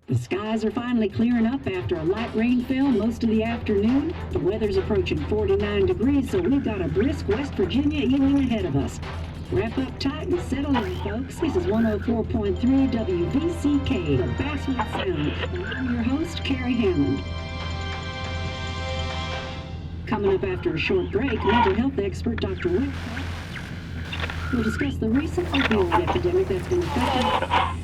The skies are finally clearing up after a light rainfall most of the afternoon. The weather's approaching 49 degrees, so we've got a brisk West Virginia evening ahead of us. Wrap up tight and settle in, folks. This is 104.3 WVCK, the Basswood Sound. And I'm your host, Carrie Hammond. Coming up after a short break, mental health expert Dr. Whitcomb will discuss the recent opioid epidemic that's been affecting.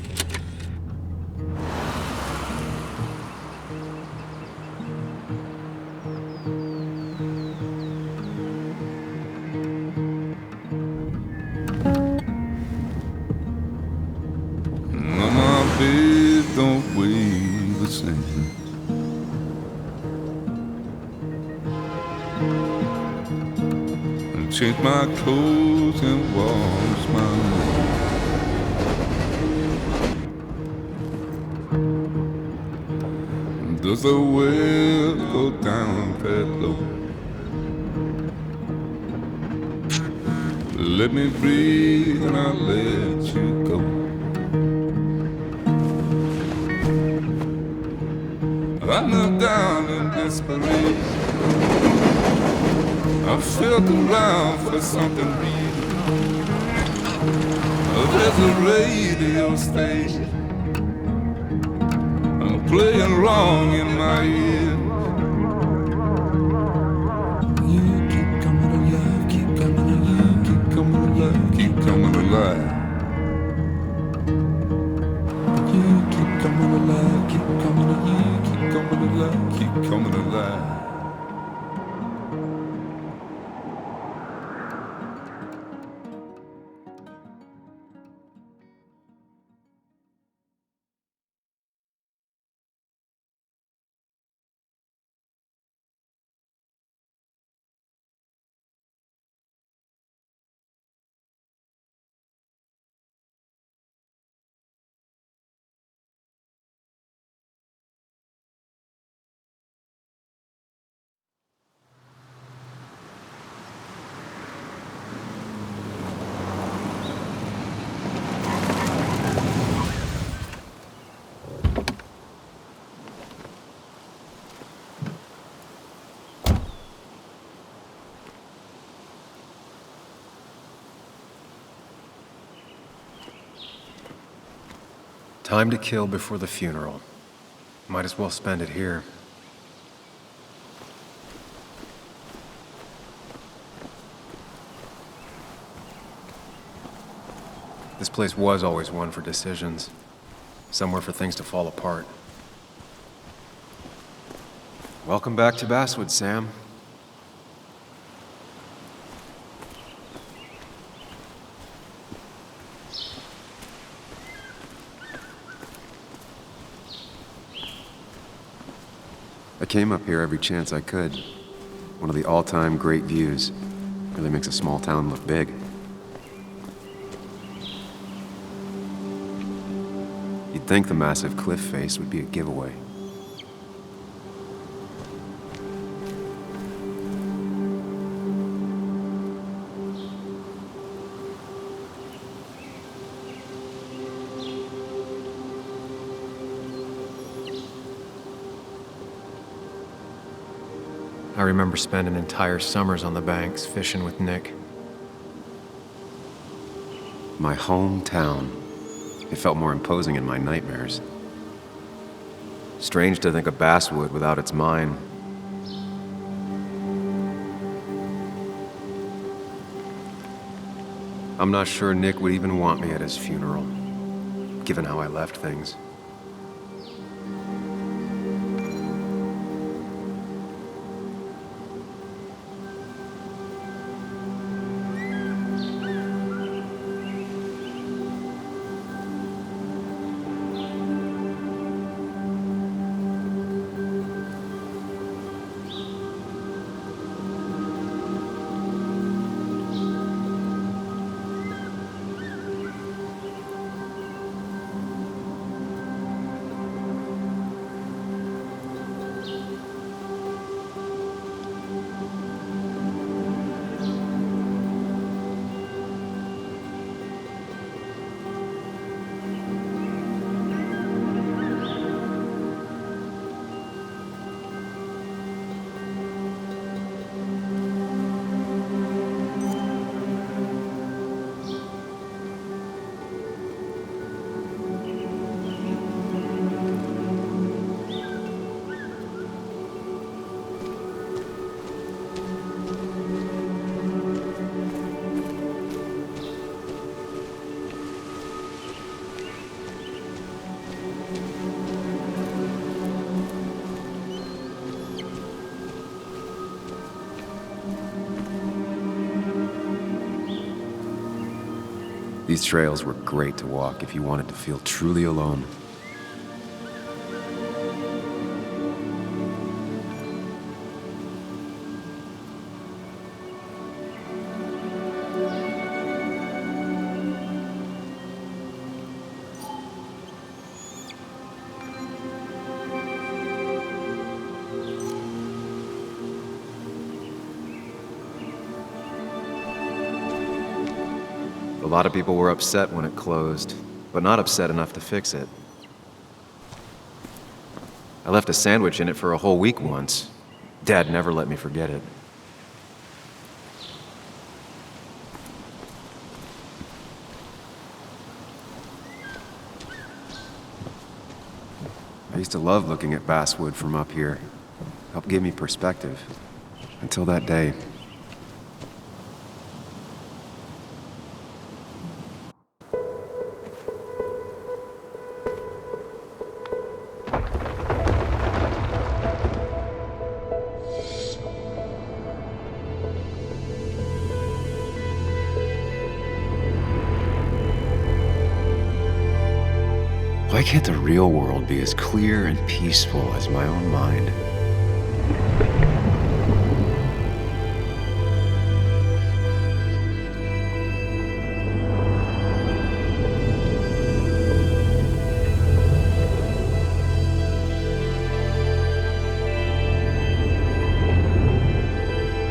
Don't weigh the same. And change my clothes and wash my nose. Does the well go down that low? Let me breathe and I'll let you go. I knelt down in desperation. I felt around for something real. There's a radio station playing wrong in my ear. You keep coming alive, keep coming alive, keep coming alive, keep coming alive. You keep coming alive, keep coming alive, keep coming alive, keep coming alive. Time to kill before the funeral. Might as well spend it here. This place was always one for decisions. Somewhere for things to fall apart. Welcome back to Basswood, Sam. I came up here every chance I could. One of the all-time great views. Really makes a small town look big. You'd think the massive cliff face would be a giveaway. I remember spending entire summers on the banks fishing with Nick. My hometown. It felt more imposing in my nightmares. Strange to think of Basswood without its mine. I'm not sure Nick would even want me at his funeral, given how I left things. These trails were great to walk if you wanted to feel truly alone. A lot of people were upset when it closed, but not upset enough to fix it. I left a sandwich in it for a whole week once. Dad never let me forget it. I used to love looking at basswood from up here. Helped give me perspective. Until that day. Why can't the real world be as clear and peaceful as my own mind?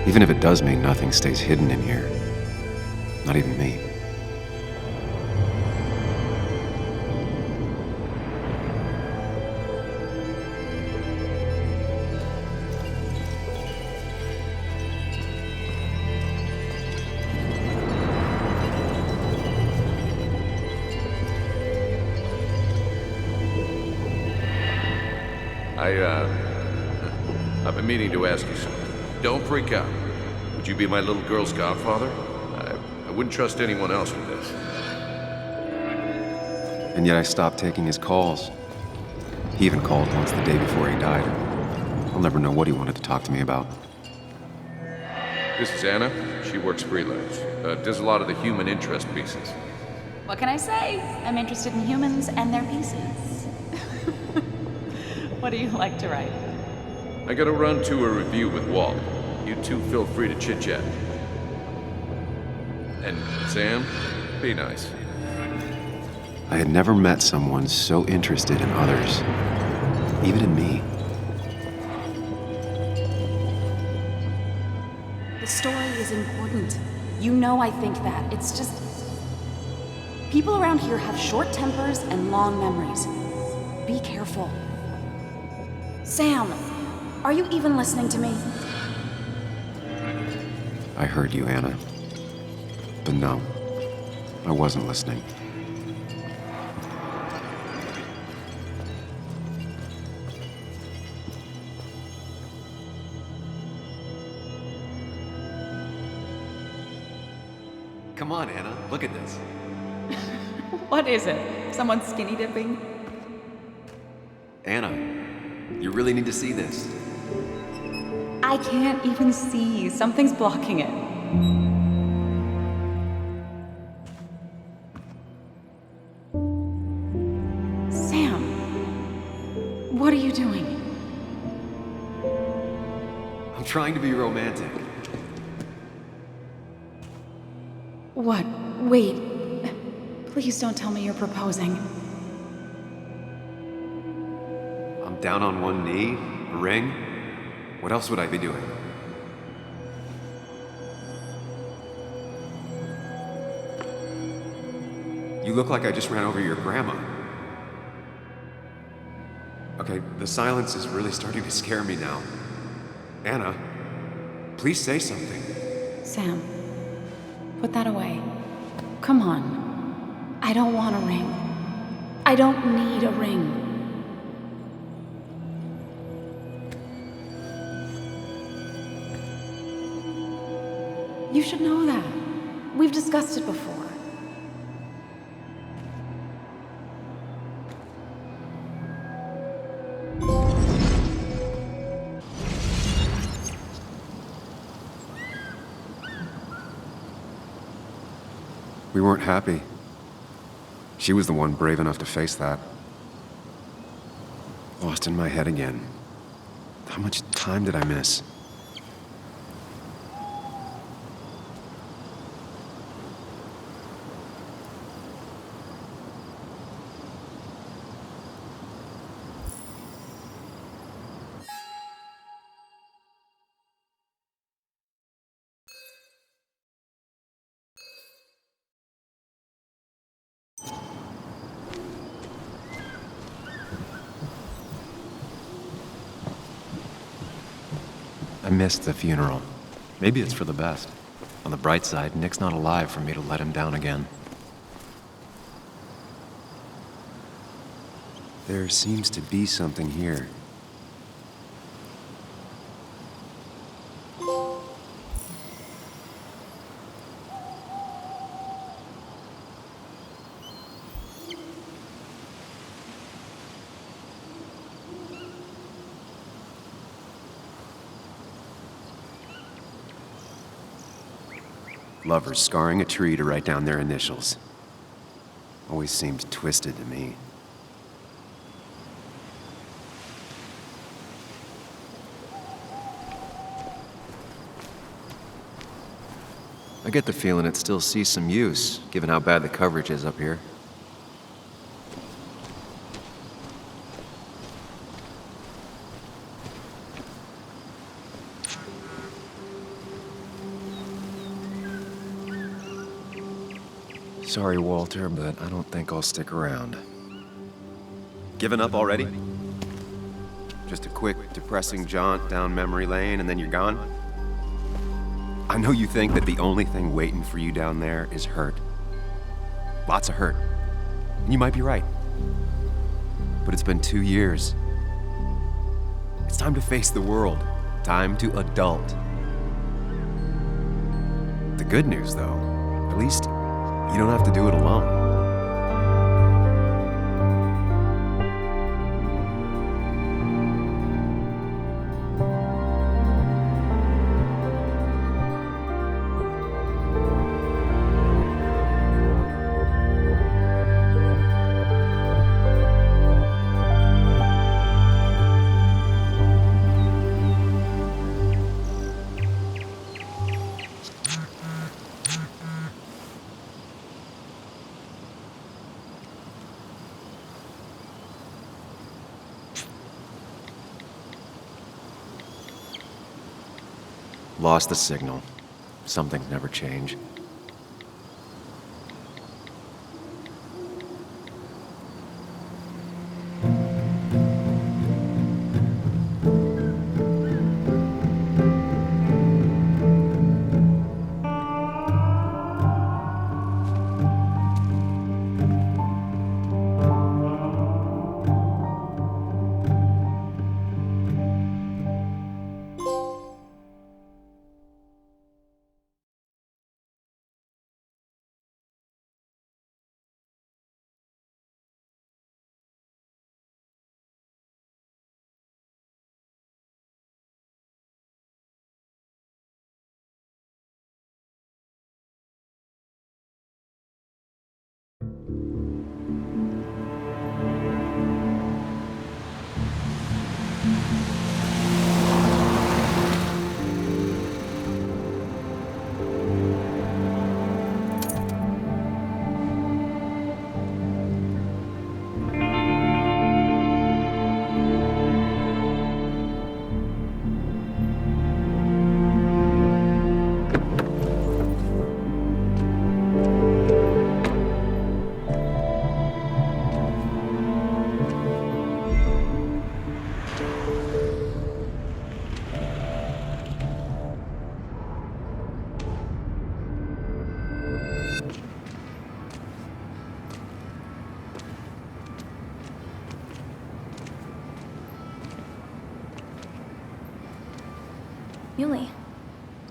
Even if it does mean nothing stays hidden in here. Not even me. I've been meaning to ask you something. Don't freak out. Would you be my little girl's godfather? I wouldn't trust anyone else with this. And yet I stopped taking his calls. He even called once the day before he died. I'll never know what he wanted to talk to me about. This is Anna. She works freelance. Does a lot of the human interest pieces. What can I say? I'm interested in humans and their pieces. What do you like to write? I gotta run to a review with Walt. You two feel free to chit-chat. And Sam, be nice. I had never met someone so interested in others, even in me. The story is important. You know I think that. It's just... people around here have short tempers and long memories. Be careful. Sam, are you even listening to me? I heard you, Anna. But no, I wasn't listening. Come on, Anna, look at this. What is it? Someone skinny dipping? Anna, you really need to see this. I can't even see. Something's blocking it. Sam, what are you doing? I'm trying to be romantic. What? Wait. Please don't tell me you're proposing. I'm down on one knee, a ring. What else would I be doing? You look like I just ran over your grandma. Okay, the silence is really starting to scare me now. Anna, please say something. Sam, put that away. Come on. I don't want a ring. I don't need a ring. You should know that. We've discussed it before. We weren't happy. She was the one brave enough to face that. Lost in my head again. How much time did I miss? I missed the funeral. Maybe it's for the best. On the bright side, Nick's not alive for me to let him down again. There seems to be something here. Lovers scarring a tree to write down their initials. Always seemed twisted to me. I get the feeling it still sees some use, given how bad the coverage is up here. Sorry, Walter, but I don't think I'll stick around. Given up already? Just a quick, depressing jaunt down memory lane and then you're gone? I know you think that the only thing waiting for you down there is hurt. Lots of hurt. And you might be right. But it's been 2 years. It's time to face the world. Time to adult. The good news, though, at least you don't have to do it alone. Lost the signal. Some things never change. Yuli,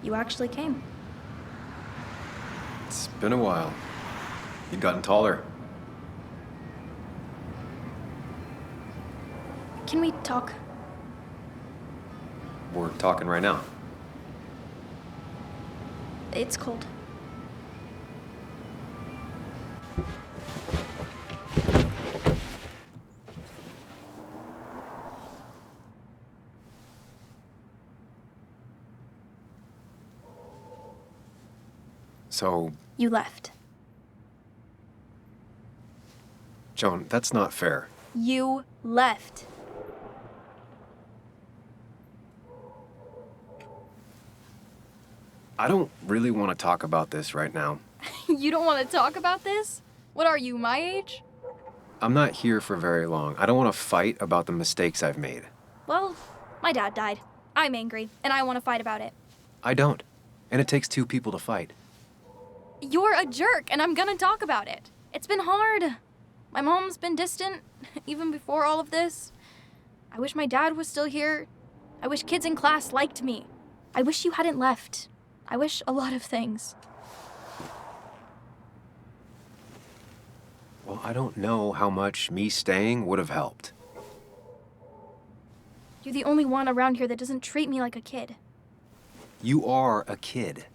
you actually came. It's been a while. You've gotten taller. Can we talk? We're talking right now. It's cold. So, You left. Joan, that's not fair. You left. I don't really want to talk about this right now. You don't want to talk about this? What are you, my age? I'm not here for very long. I don't want to fight about the mistakes I've made. Well, my dad died. I'm angry, and I want to fight about it. I don't. And it takes two people to fight. You're a jerk, and I'm gonna talk about it. It's been hard. My mom's been distant, even before all of this. I wish my dad was still here. I wish kids in class liked me. I wish you hadn't left. I wish a lot of things. Well, I don't know how much me staying would have helped. You're the only one around here that doesn't treat me like a kid. You are a kid.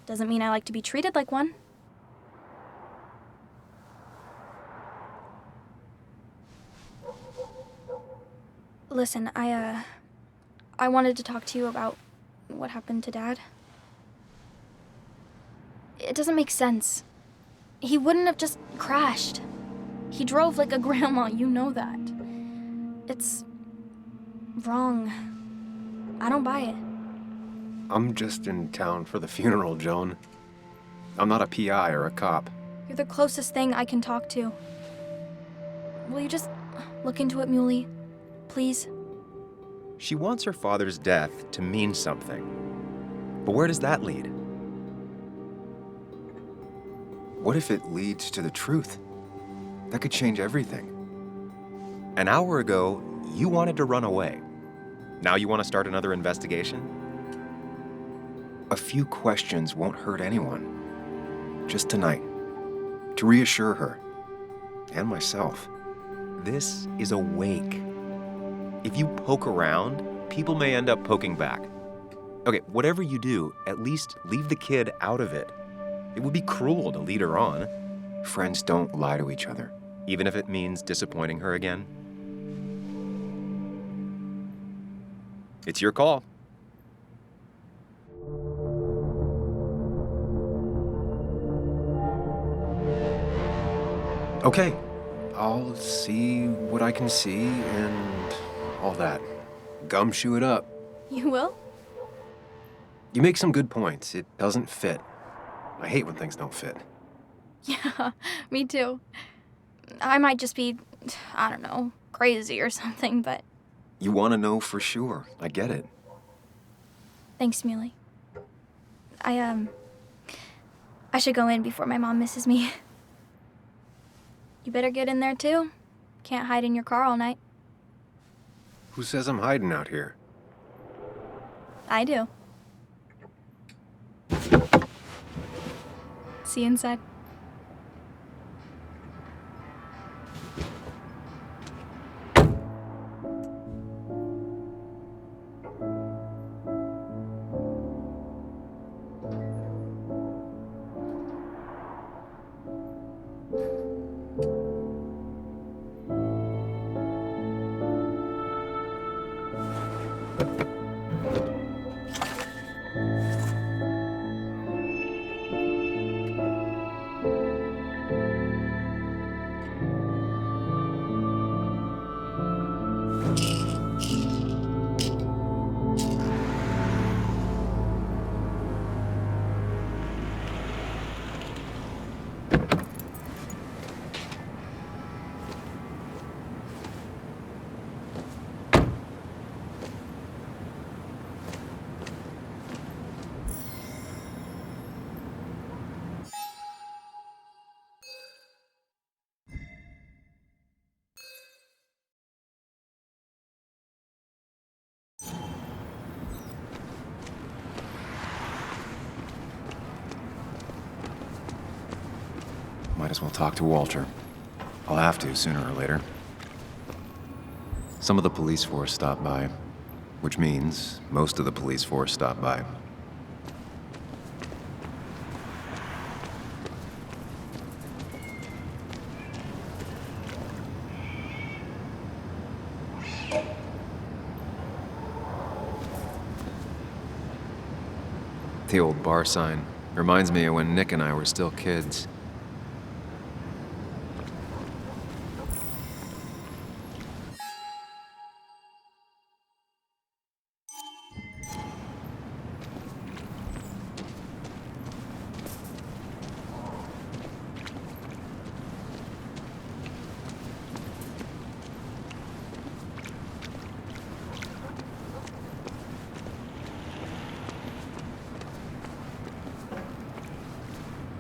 Doesn't mean I like to be treated like one. Listen, I wanted to talk to you about what happened to Dad. It doesn't make sense. He wouldn't have just crashed. He drove like a grandma, you know that. It's wrong. I don't buy it. I'm just in town for the funeral, Joan. I'm not a PI or a cop. You're the closest thing I can talk to. Will you just look into it, Muley? Please? She wants her father's death to mean something. But where does that lead? What if it leads to the truth? That could change everything. An hour ago, you wanted to run away. Now you want to start another investigation? A few questions won't hurt anyone. Just tonight. To reassure her. And myself. This is a wake. If you poke around, people may end up poking back. Okay, whatever you do, at least leave the kid out of it. It would be cruel to lead her on. Friends don't lie to each other, even if it means disappointing her again. It's your call. Okay, I'll see what I can see and all that. Gumshoe it up. You will? You make some good points. It doesn't fit. I hate when things don't fit. Yeah, me too. I might just be, I don't know, crazy or something, but You want to know for sure. I get it. thanks, Muley. I should go in before my mom misses me. You better get in there too. Can't hide in your car all night. Who says I'm hiding out here? I do. See you inside. Might as well talk to Walter. I'll have to sooner or later. Some of the police force stopped by, which means most of the police force stopped by. The old bar sign. Reminds me of when Nick and I were still kids.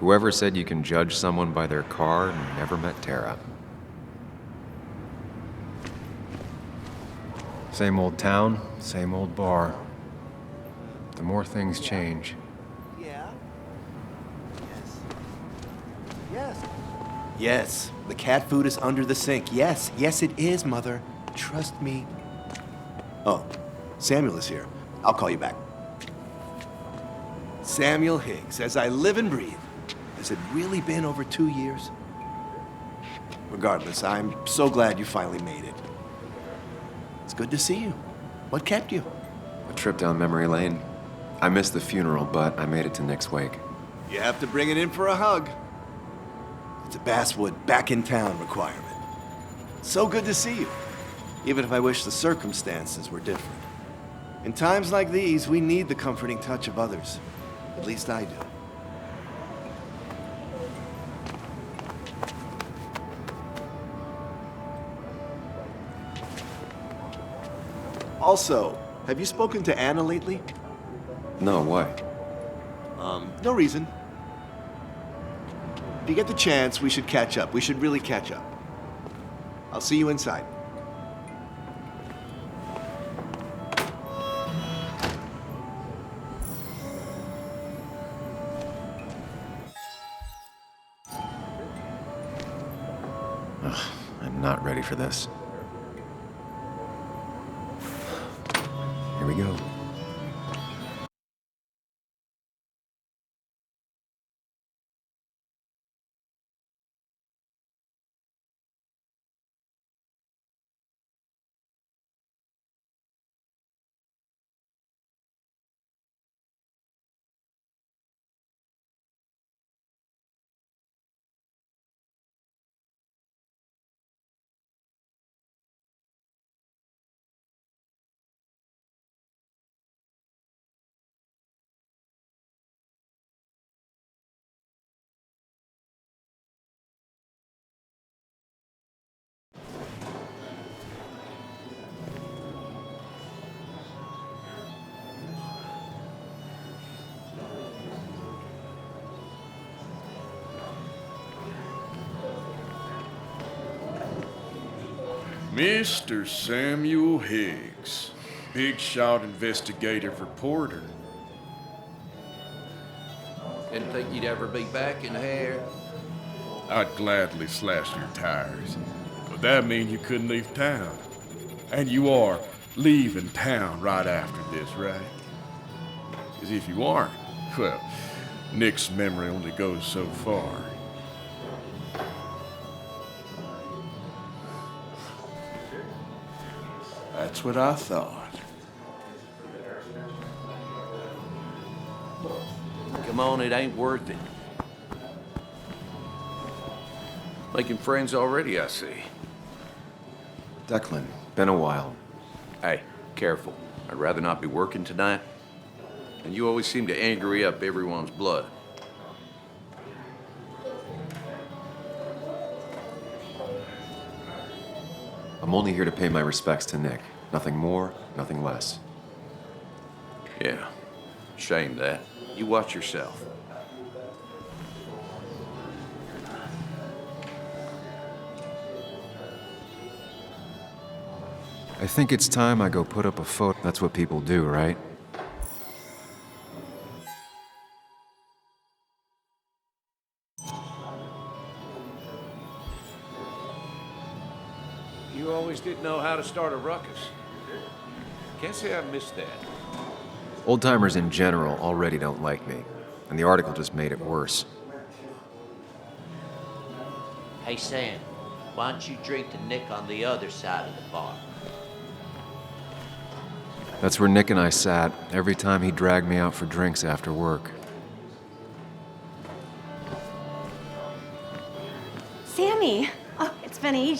Whoever said you can judge someone by their car never met Tara. Same old town, same old bar. The more things change. Yeah. Yes. Yes, the cat food is under the sink. Yes, yes it is, Mother. Trust me. Oh, Samuel is here. I'll call you back. Samuel Higgs, as I live and breathe. Has it really been over 2 years? Regardless, I'm so glad you finally made it. It's good to see you. What kept you? A trip down memory lane. I missed the funeral, but I made it to Nick's wake. You have to bring it in for a hug. It's a Basswood back in town requirement. So good to see you, even if I wish the circumstances were different. In times like these, we need the comforting touch of others. At least I do. Also, have you spoken to Anna lately? No, why? No reason. If you get the chance, we should catch up. We should really catch up. I'll see you inside. I'm not ready for this. Here we go. Mr. Samuel Higgs, big shot investigative reporter. Didn't think you'd ever be back in here. I'd gladly slash your tires, but that mean you couldn't leave town. And you are leaving town right after this, right? Because if you aren't, well, Nick's memory only goes so far. That's what I thought. Come on, it ain't worth it. Making friends already, I see. Declan, been a while. Hey, careful. I'd rather not be working tonight. And you always seem to angry up everyone's blood. I'm only here to pay my respects to Nick. Nothing more, nothing less. Yeah, shame that. You watch yourself. I think it's time I go put up a photo. That's what people do, right? You always did know how to start a ruckus. Can't say I missed that. Old-timers in general already don't like me, and the article just made it worse. Hey, Sam, why don't you drink to Nick on the other side of the bar? That's where Nick and I sat every time he dragged me out for drinks after work.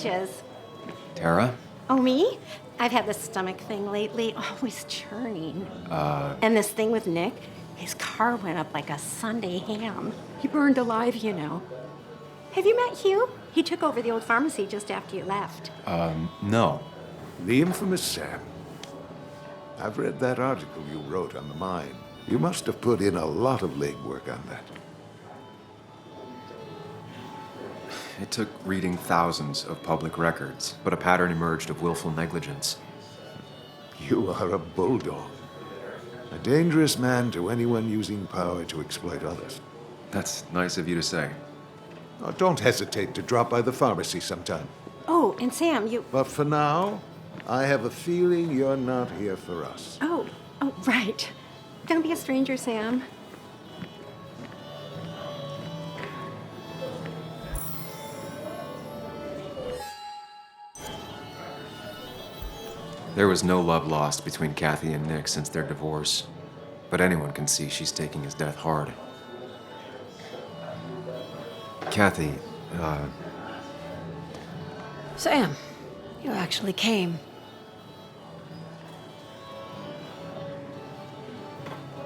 sandwiches. Tara? Oh, me? I've had this stomach thing lately, always churning. And this thing with Nick, his car went up like a Sunday ham. He burned alive, you know. Have you met Hugh? He took over the old pharmacy just after you left. No. The infamous Sam. I've read that article you wrote on the mine. You must have put in a lot of legwork on that. It took reading thousands of public records, but a pattern emerged of willful negligence. You are a bulldog. A dangerous man to anyone using power to exploit others. That's nice of you to say. Oh, don't hesitate to drop by the pharmacy sometime. Oh, and Sam, you... But for now, I have a feeling you're not here for us. Oh, right. Don't be a stranger, Sam. There was no love lost between Kathy and Nick since their divorce, but anyone can see she's taking his death hard. Kathy, Sam, you actually came.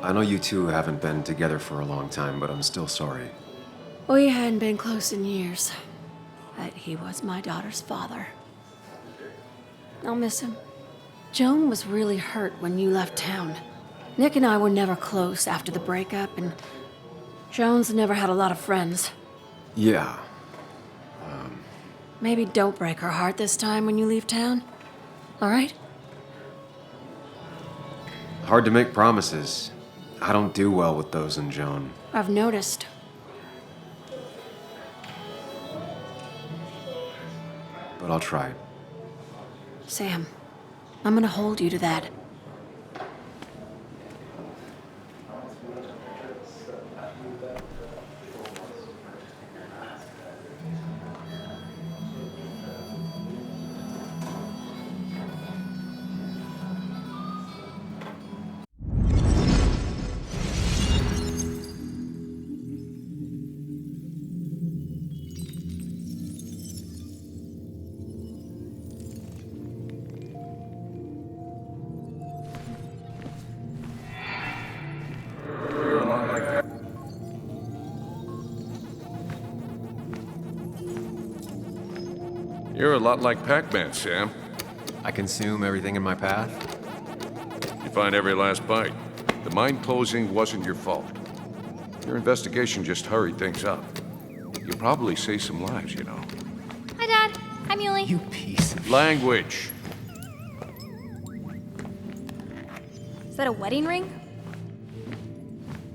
I know you two haven't been together for a long time, but I'm still sorry. We hadn't been close in years, but he was my daughter's father. I'll miss him. Joan was really hurt when you left town. Nick and I were never close after the breakup, and Joan's never had a lot of friends. Yeah. Maybe don't break her heart this time when you leave town. All right? Hard to make promises. I don't do well with those in Joan. I've noticed. But I'll try. Sam, I'm gonna hold you to that. You're a lot like Pac-Man, Sam. I consume everything in my path? You find every last bite. The mine closing wasn't your fault. Your investigation just hurried things up. You'll probably save some lives, you know. Hi, Dad. Hi, Muley. You piece of... Language. Is that a wedding ring?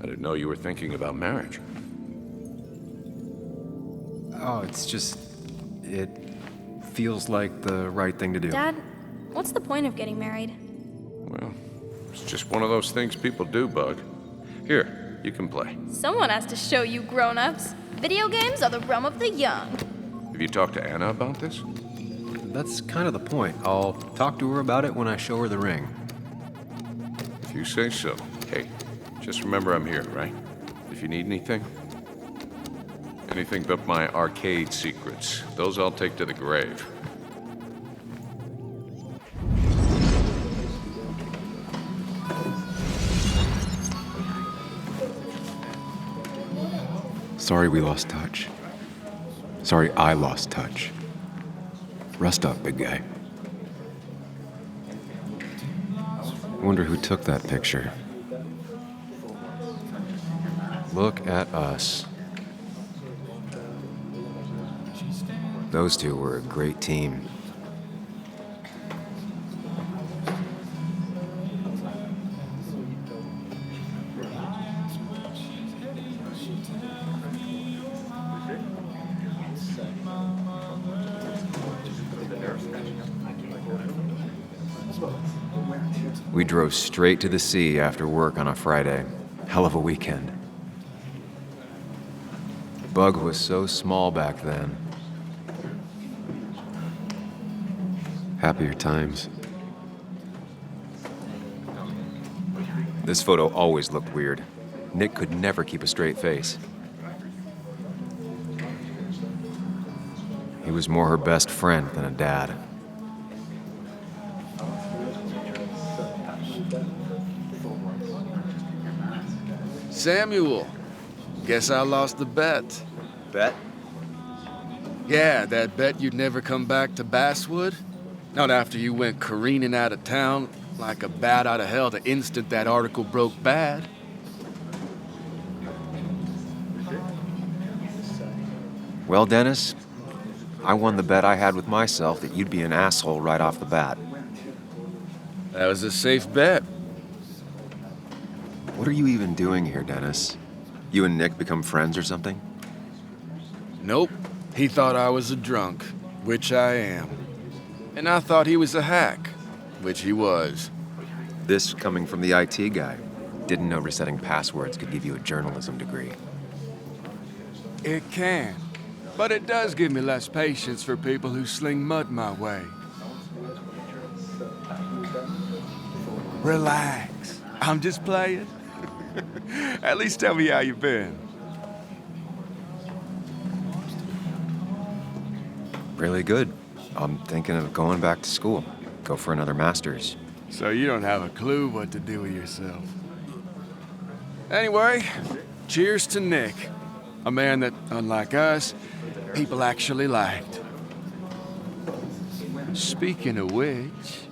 I didn't know you were thinking about marriage. Oh, it's just... It feels like the right thing to do. Dad, what's the point of getting married? Well, it's just one of those things people do, Bug. Here, you can play. Someone has to show you grown-ups. Video games are the realm of the young. Have you talked to Anna about this? That's kind of the point. I'll talk to her about it when I show her the ring. If you say so. Hey, just remember I'm here, right? If you need anything. Anything but my arcade secrets. Those I'll take to the grave. Sorry we lost touch. Sorry I lost touch. Rest up, big guy. I wonder who took that picture. Look at us. Those two were a great team. We drove straight to the sea after work on a Friday. Hell of a weekend. Bug was so small back then. Happier times. This photo always looked weird. Nick could never keep a straight face. He was more her best friend than a dad. Samuel, guess I lost the bet. Bet? Yeah, that bet you'd never come back to Basswood? Not after you went careening out of town like a bat out of hell the instant that article broke bad. Well, Dennis, I won the bet I had with myself that you'd be an asshole right off the bat. That was a safe bet. What are you even doing here, Dennis? You and Nick become friends or something? Nope. He thought I was a drunk, which I am. And I thought he was a hack, which he was. This coming from the IT guy. Didn't know resetting passwords could give you a journalism degree. It can. But it does give me less patience for people who sling mud my way. Relax. I'm just playing. At least tell me how you been. Really good. I'm thinking of going back to school. Go for another master's. So you don't have a clue what to do with yourself. Anyway, cheers to Nick. A man that, unlike us, people actually liked. Speaking of which...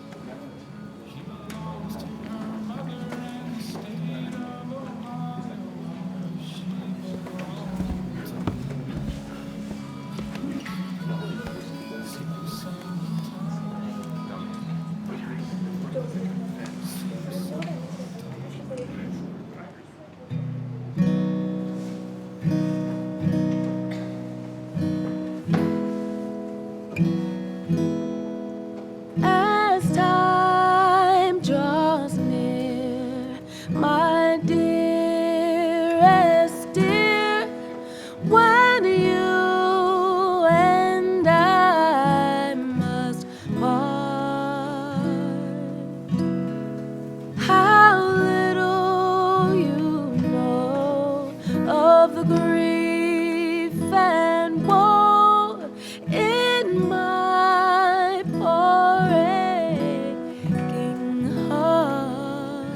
As time draws near, my dearest dear, when you and I must part, how little you know of the grief and woe in my poor aching heart.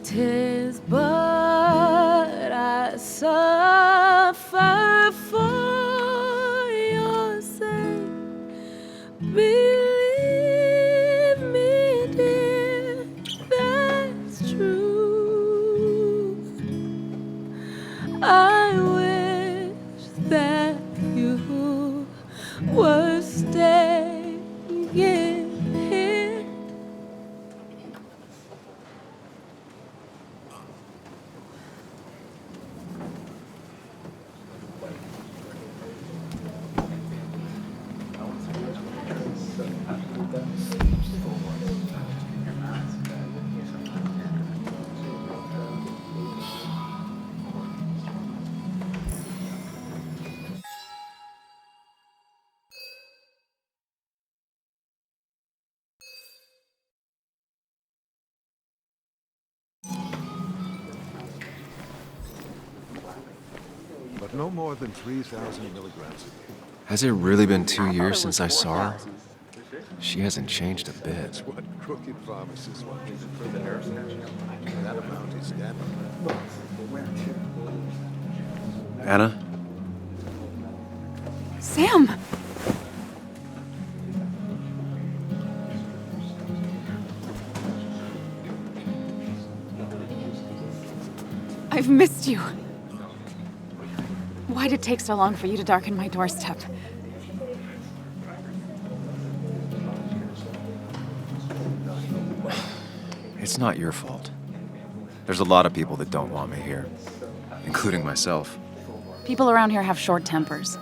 'Tis but I suffer for your sake. Believe me, dear, that's true. I wish that you were staying here. But no more than 3,000 milligrams a day. Has it really been 2 years since I saw her? She hasn't changed a bit. That's what crooked pharmacists want you to do. That amount is standard. Anna? Sam! I've missed you. Why'd it take so long for you to darken my doorstep? It's not your fault. There's a lot of people that don't want me here, including myself, People around here have short tempers,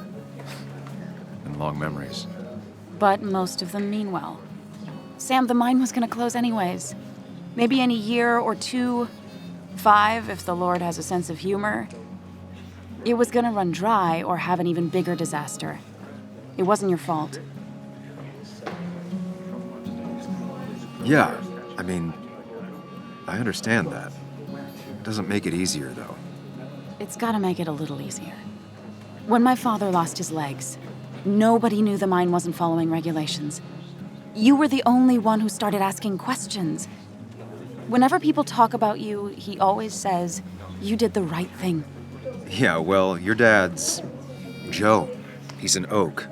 and long memories. but most of them mean well. Sam, the mine was gonna close anyways. Maybe in a year or 2, 5 if the Lord has a sense of humor. It was gonna run dry or have an even bigger disaster. It wasn't your fault. Yeah, I mean, I understand that. It doesn't make it easier, though. It's gotta make it a little easier. When my father lost his legs, nobody knew the mine wasn't following regulations. You were the only one who started asking questions. Whenever people talk about you, he always says, you did the right thing. Yeah, well, your dad's Joe. He's an oak.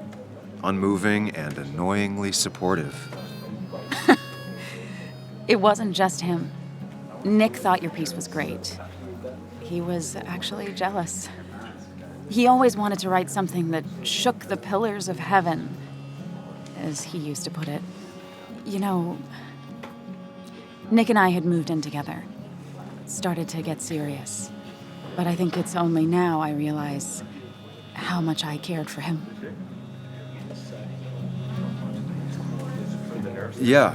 Unmoving and annoyingly supportive. It wasn't just him. Nick thought your piece was great. He was actually jealous. He always wanted to write something that shook the pillars of heaven, as he used to put it. You know, Nick and I had moved in together. Started to get serious. But I think it's only now I realize how much I cared for him. Yeah.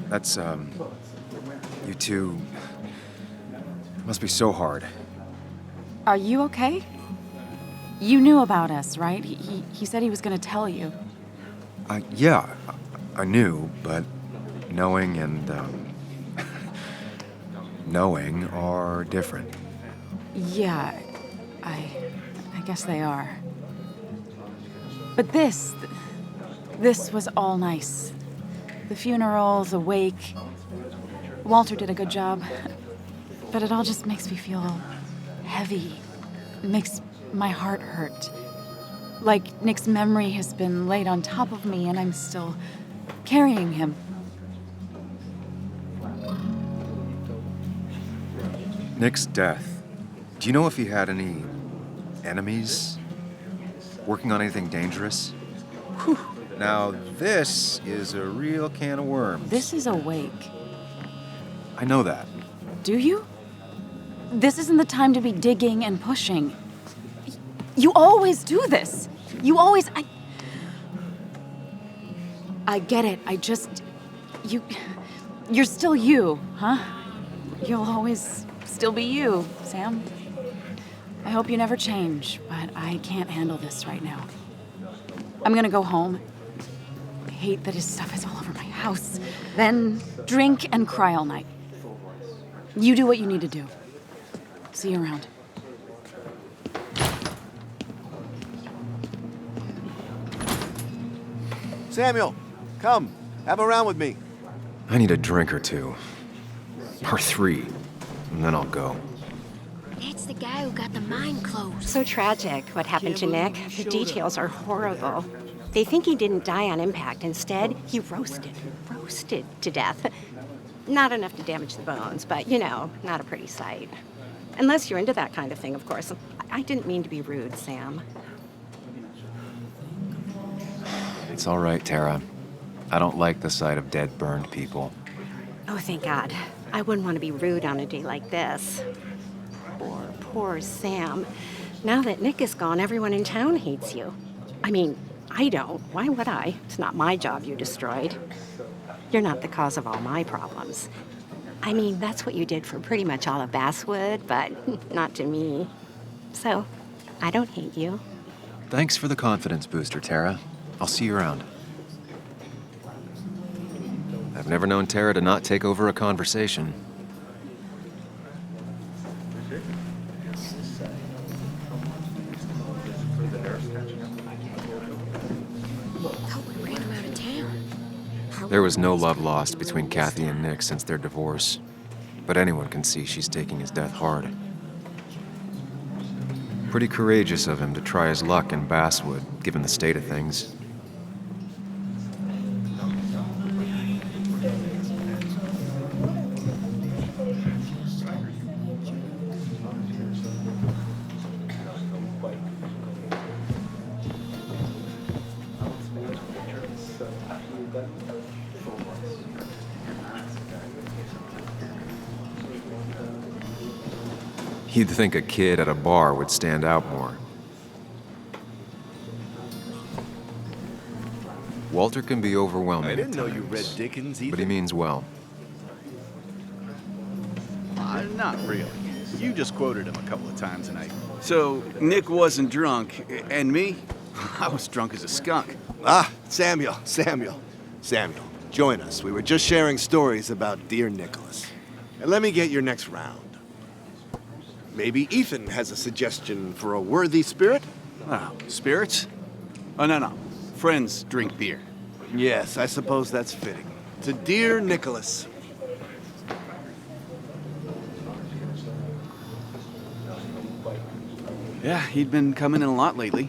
That's, you two must be so hard. Are you okay? You knew about us, right? He said he was gonna tell you. Yeah, I knew, but knowing and, knowing are different. Yeah, I guess they are. But this was all nice. The funeral, the wake. Walter did a good job. But it all just makes me feel heavy. It makes my heart hurt. Like Nick's memory has been laid on top of me and I'm still carrying him. Nick's death. Do you know if he had any enemies? Working on anything dangerous? Whew. Now, this is a real can of worms. This is a wake. I know that. Do you? This isn't the time to be digging and pushing. You always do this. You always... I get it. You're still you, huh? You'll always still be you, Sam. I hope you never change, but I can't handle this right now. I'm gonna go home. I hate that his stuff is all over my house. Then drink and cry all night. You do what you need to do. See you around. Samuel, come. Have a round with me. I need a drink or two. Or 3. And then I'll go. That's the guy who got the mine closed. So tragic what happened to Nick. The details are horrible. They think he didn't die on impact. Instead, he roasted to death. Not enough to damage the bones, but, you know, not a pretty sight. Unless you're into that kind of thing, of course. I didn't mean to be rude, Sam. It's all right, Tara. I don't like the sight of dead, burned people. Oh, thank God. I wouldn't want to be rude on a day like this. Poor Sam. Now that Nick is gone, everyone in town hates you. I mean, I don't. Why would I? It's not my job you destroyed. You're not the cause of all my problems. I mean, that's what you did for pretty much all of Basswood, but not to me. So, I don't hate you. Thanks for the confidence booster, Tara. I'll see you around. I've never known Tara to not take over a conversation. There was no love lost between Kathy and Nick since their divorce, but anyone can see she's taking his death hard. Pretty courageous of him to try his luck in Basswood, given the state of things. You'd think a kid at a bar would stand out more. Walter can be overwhelming. I didn't know at you read times, Dickens either. but he means well. Not really. You just quoted him a couple of times tonight. So, Nick wasn't drunk, and me? I was drunk as a skunk. Ah, Samuel, join us. We were just sharing stories about dear Nicholas. And let me get your next round. Maybe Ethan has a suggestion for a worthy spirit? Oh, spirits? Oh, no. Friends drink beer. Yes, I suppose that's fitting. To dear Nicholas. Yeah, he'd been coming in a lot lately.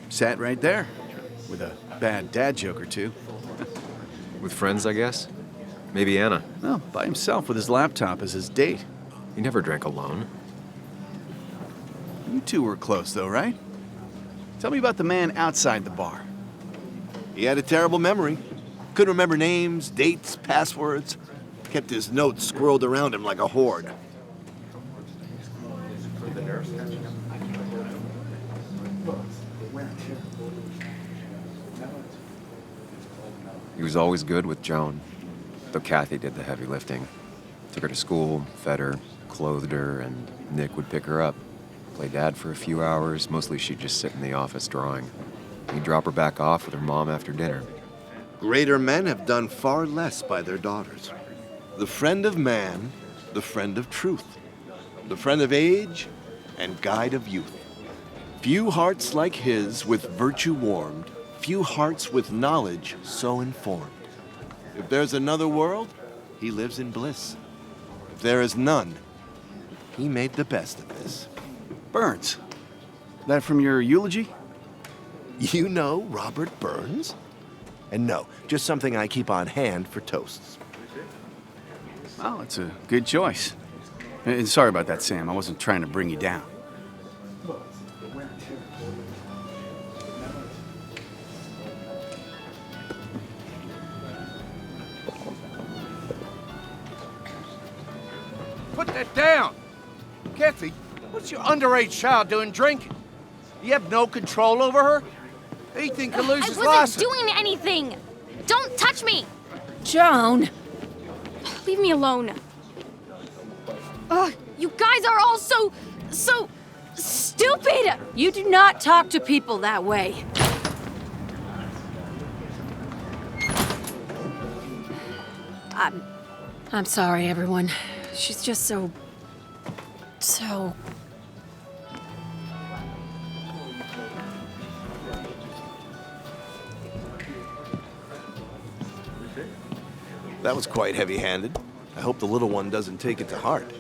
Sat right there, with a bad dad joke or two. With friends, I guess? Maybe Anna. Well, by himself with his laptop as his date. He never drank alone. You two were close, though, right? Tell me about the man outside the bar. He had a terrible memory. Couldn't remember names, dates, passwords. Kept his notes squirreled around him like a hoard. He was always good with Joan, though Kathy did the heavy lifting. Took her to school, fed her, clothed her, and Nick would pick her up. Play dad for a few hours. Mostly she'd just sit in the office drawing. He'd drop her back off with her mom after dinner. Greater men have done far less by their daughters. The friend of man, the friend of truth. The friend of age, and guide of youth. Few hearts like his with virtue warmed, few hearts with knowledge so informed. If there's another world, he lives in bliss. If there is none, he made the best of this. Burns. That from your eulogy? You know Robert Burns? And no, just something I keep on hand for toasts. Well, it's a good choice. And sorry about that, Sam. I wasn't trying to bring you down. Put that down! Kathy, what's your underage child doing drinking? You have no control over her? Ethan can lose his I license. wasn't doing anything! Don't touch me! Joan! Leave me alone. Ugh, you guys are all so stupid! You do not talk to people that way. I'm sorry, everyone. She's just so... That was quite heavy-handed. I hope the little one doesn't take it to heart.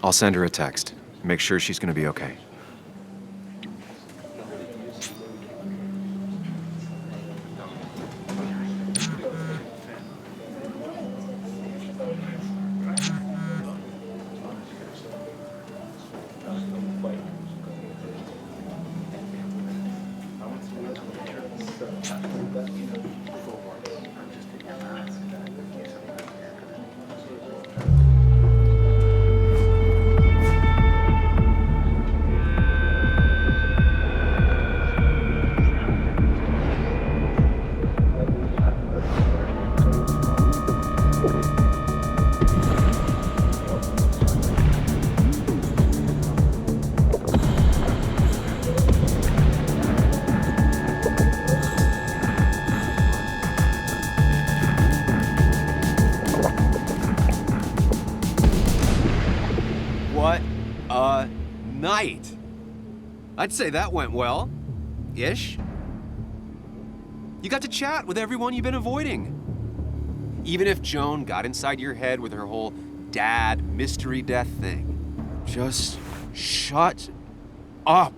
I'll send her a text. Make sure she's gonna be okay. Night. I'd say that went well. Ish. You got to chat with everyone you've been avoiding. Even if Joan got inside your head with her whole dad mystery death thing. Just shut up.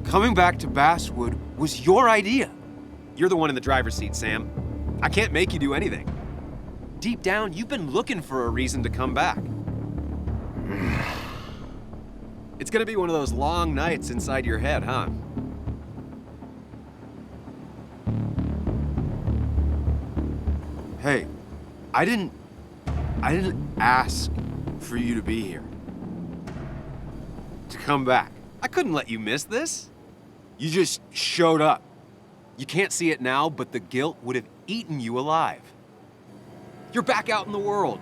Coming back to Basswood was your idea. You're the one in the driver's seat, Sam. I can't make you do anything. Deep down, you've been looking for a reason to come back. It's gonna be one of those long nights inside your head, huh? Hey, I didn't ask for you to be here. To come back. I couldn't let you miss this. You just showed up. You can't see it now, but the guilt would have eaten you alive. You're back out in the world.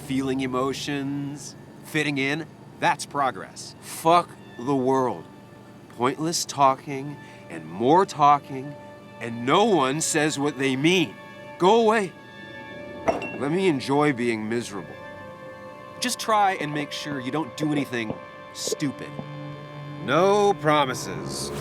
Feeling emotions, fitting in. That's progress. Fuck the world. Pointless talking and more talking, and no one says what they mean. Go away. Let me enjoy being miserable. Just try and make sure you don't do anything stupid. No promises.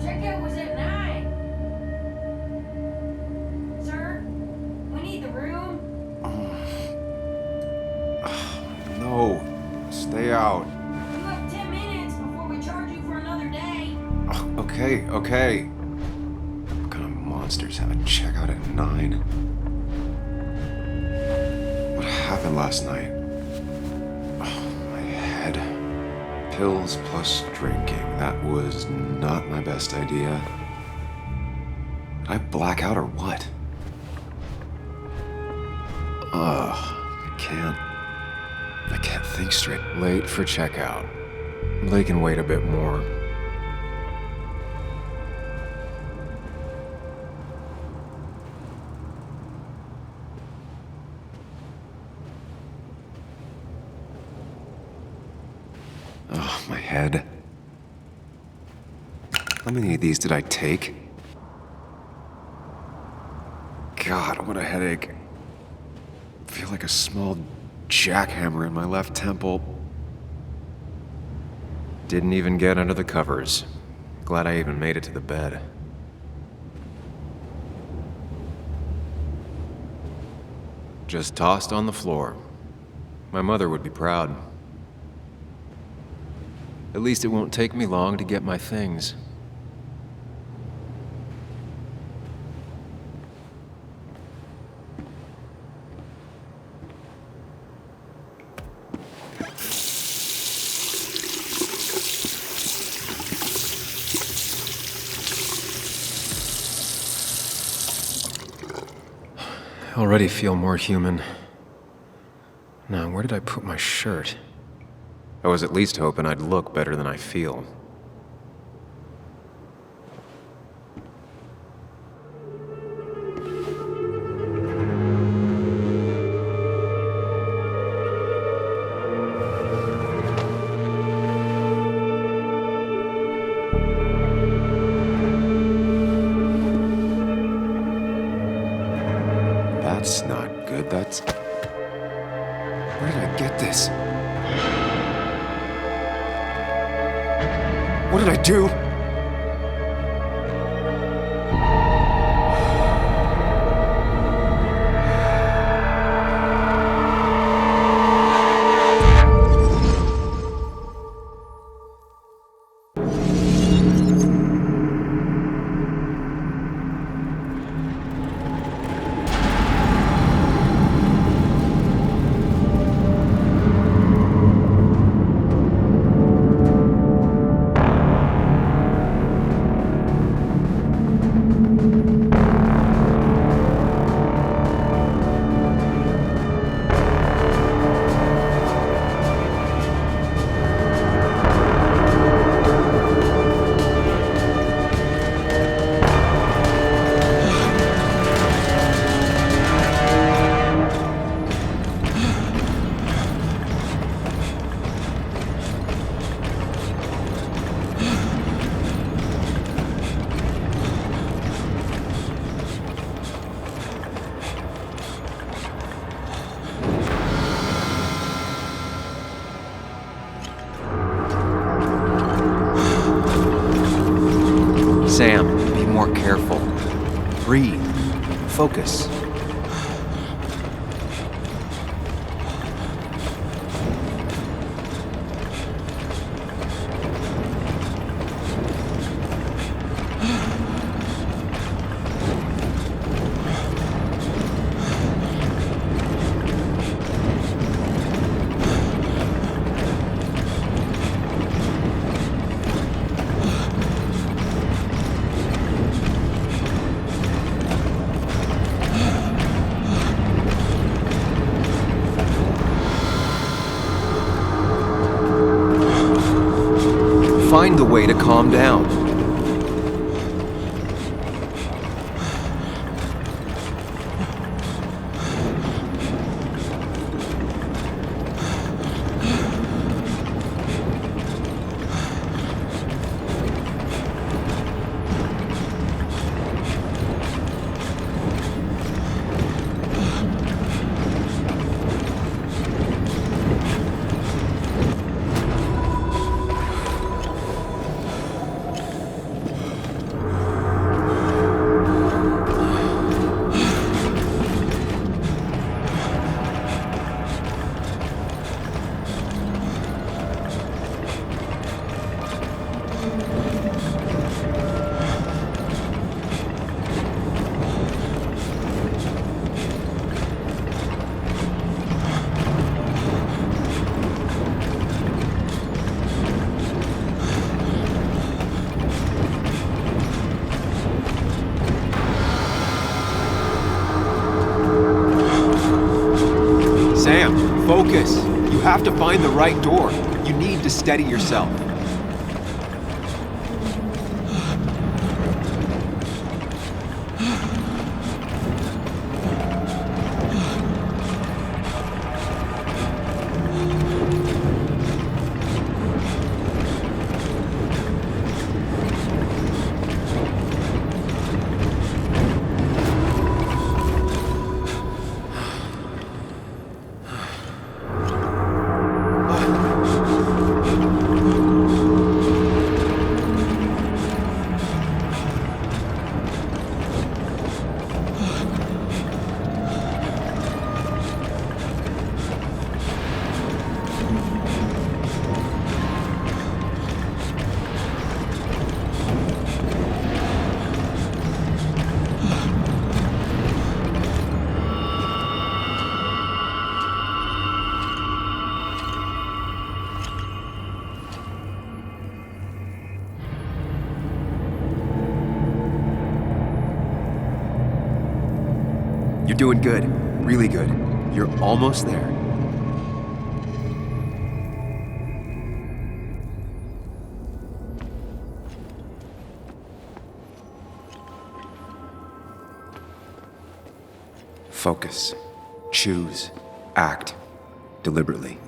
Checkout was at 9. Sir, we need the room. No, stay out. You have 10 minutes before we charge you for another day. Okay. What kind of monsters have a checkout at 9? What happened last night? My head. Pills plus drinking. That was not my best idea. Did I black out or what? I can't think straight. Late for checkout. They can wait a bit more. Oh, my head. How many of these did I take? God, what a headache. I feel like a small jackhammer in my left temple. Didn't even get under the covers. Glad I even made it to the bed. Just tossed on the floor. My mother would be proud. At least it won't take me long to get my things. I already feel more human. Now, where did I put my shirt? I was at least hoping I'd look better than I feel. That's not good. That's... Where did I get this? What did I do? Sam, be more careful. Breathe. Focus. find the way to calm down. Sam, focus. You have to find the right door. You need to steady yourself. You're doing good. Really good. You're almost there. Focus. Choose. Act. Deliberately.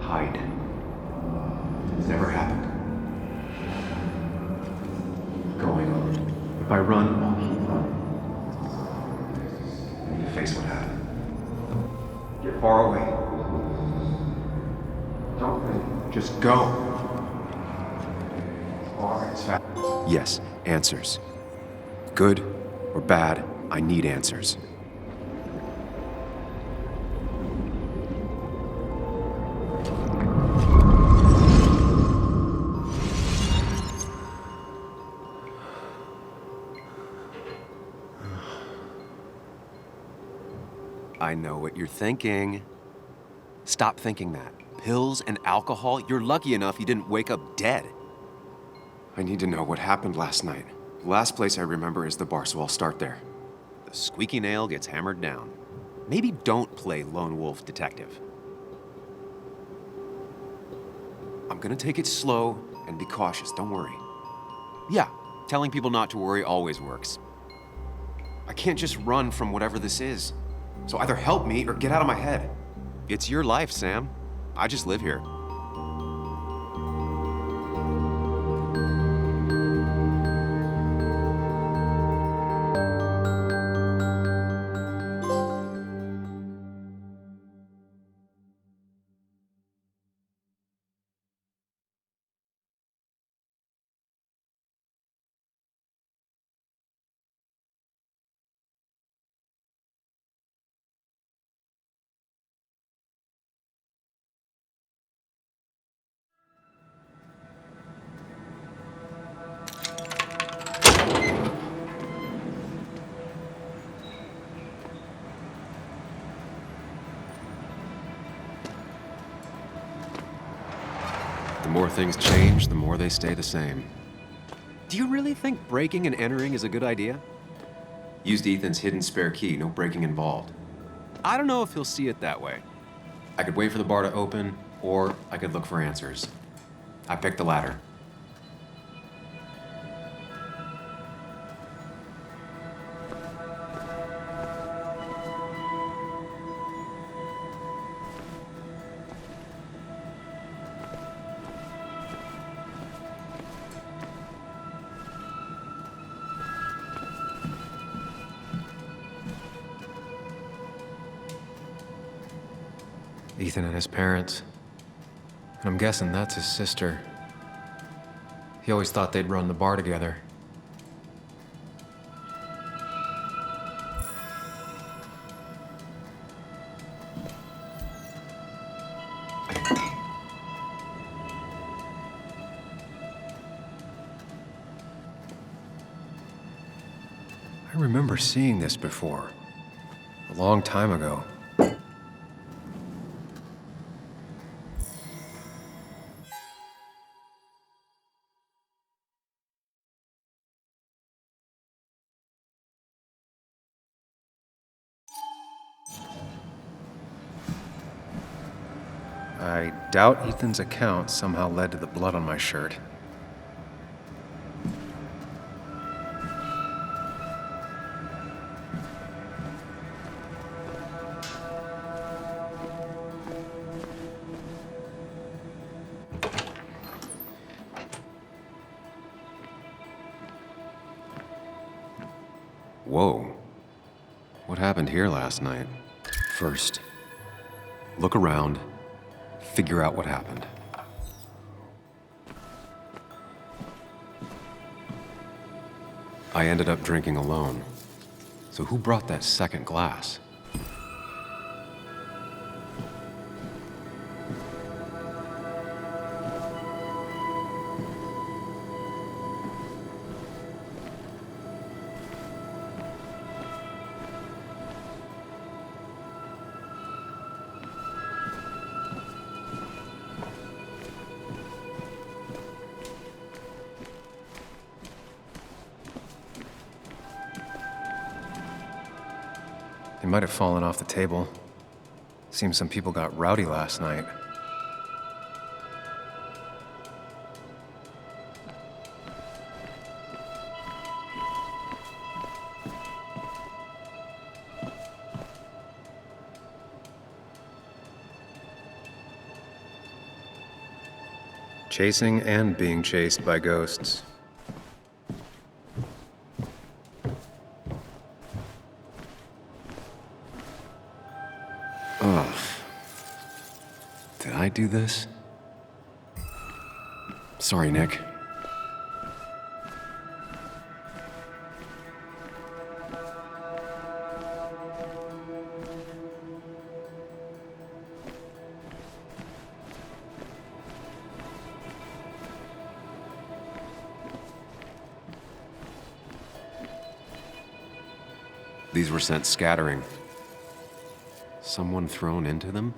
Hide. It's never happened. Going on. If I run, I'll keep running. I need to face what happened. Get far away. Don't think. Just go. As far as fast. Yes, answers. Good or bad, I need answers. I know what you're thinking. Stop thinking that. Pills and alcohol, you're lucky enough you didn't wake up dead. I need to know what happened last night. The last place I remember is the bar, so I'll start there. The squeaky nail gets hammered down. Maybe don't play lone wolf detective. I'm gonna take it slow and be cautious, don't worry. Yeah, telling people not to worry always works. I can't just run from whatever this is. So either help me or get out of my head. It's your life, Sam. I just live here. The more things change, the more they stay the same. Do you really think breaking and entering is a good idea? Used Ethan's hidden spare key, no breaking involved. I don't know if he'll see it that way. I could wait for the bar to open, or I could look for answers. I picked the latter. Ethan and his parents. And I'm guessing that's his sister. He always thought they'd run the bar together. I remember seeing this before, a long time ago. I doubt Ethan's account somehow led to the blood on my shirt. Whoa. What happened here last night? First, look around. Figure out what happened. I ended up drinking alone. So who brought that second glass? They might have fallen off the table. Seems some people got rowdy last night. Chasing and being chased by ghosts. Ugh. Did I do this? Sorry, Nick. These were sent scattering. Someone thrown into them?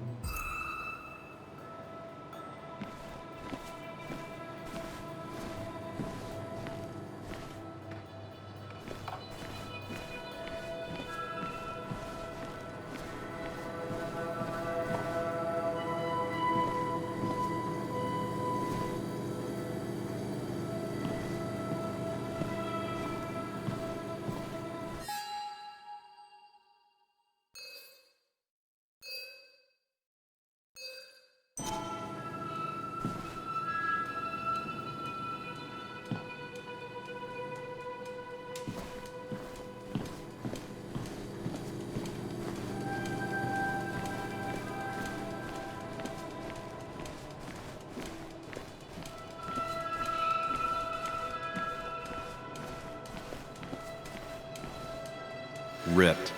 Ripped.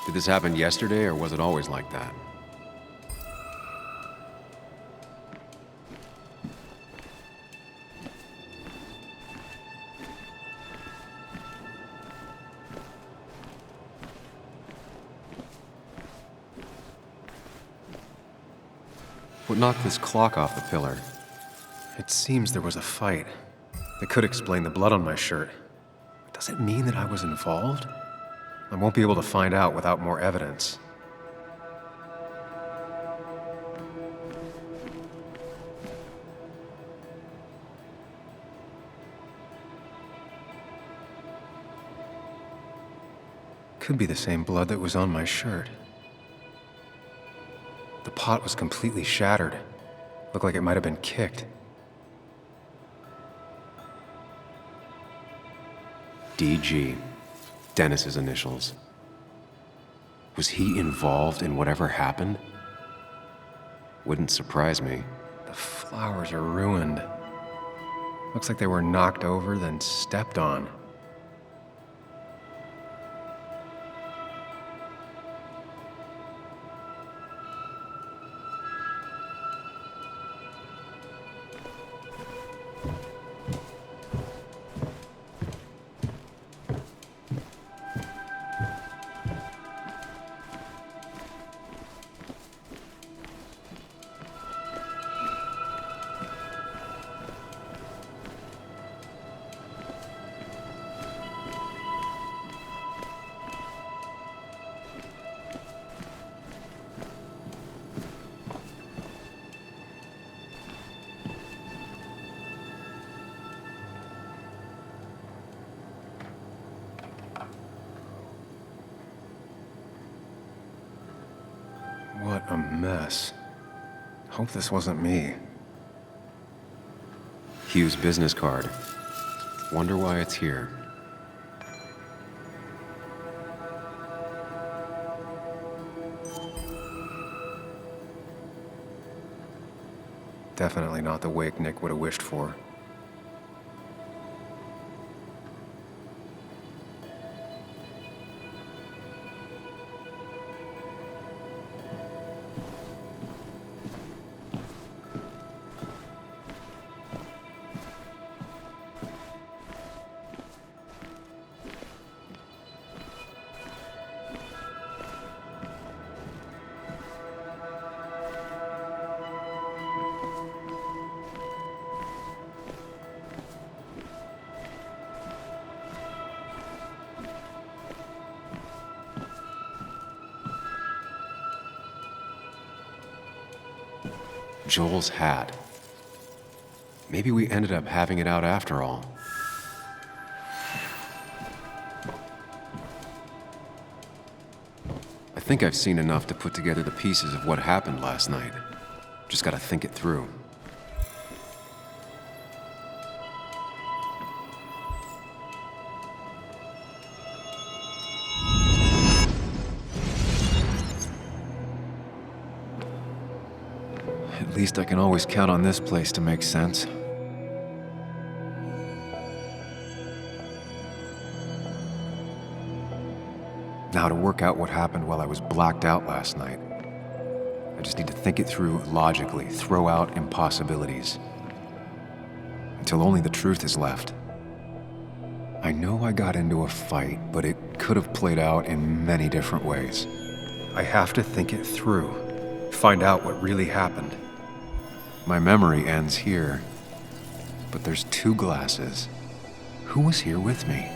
Did this happen yesterday, or was it always like that? What knocked this clock off the pillar? It seems there was a fight. That could explain the blood on my shirt. Does it mean that I was involved? I won't be able to find out without more evidence. could be the same blood that was on my shirt. The pot was completely shattered. Looked like it might have been kicked. DG. Dennis's initials. Was he involved in whatever happened? Wouldn't surprise me. The flowers are ruined. Looks like they were knocked over, then stepped on. What a mess. Hope this wasn't me. Hugh's business card. Wonder why it's here. Definitely not the wake Nick would have wished for. Joel's hat. Maybe we ended up having it out after all. I think I've seen enough to put together the pieces of what happened last night. Just gotta think it through. At least I can always count on this place to make sense. Now to work out what happened while I was blacked out last night. I just need to think it through logically, throw out impossibilities. Until only the truth is left. I know I got into a fight, but it could have played out in many different ways. I have to think it through, find out what really happened. My memory ends here, but there's two glasses. Who was here with me?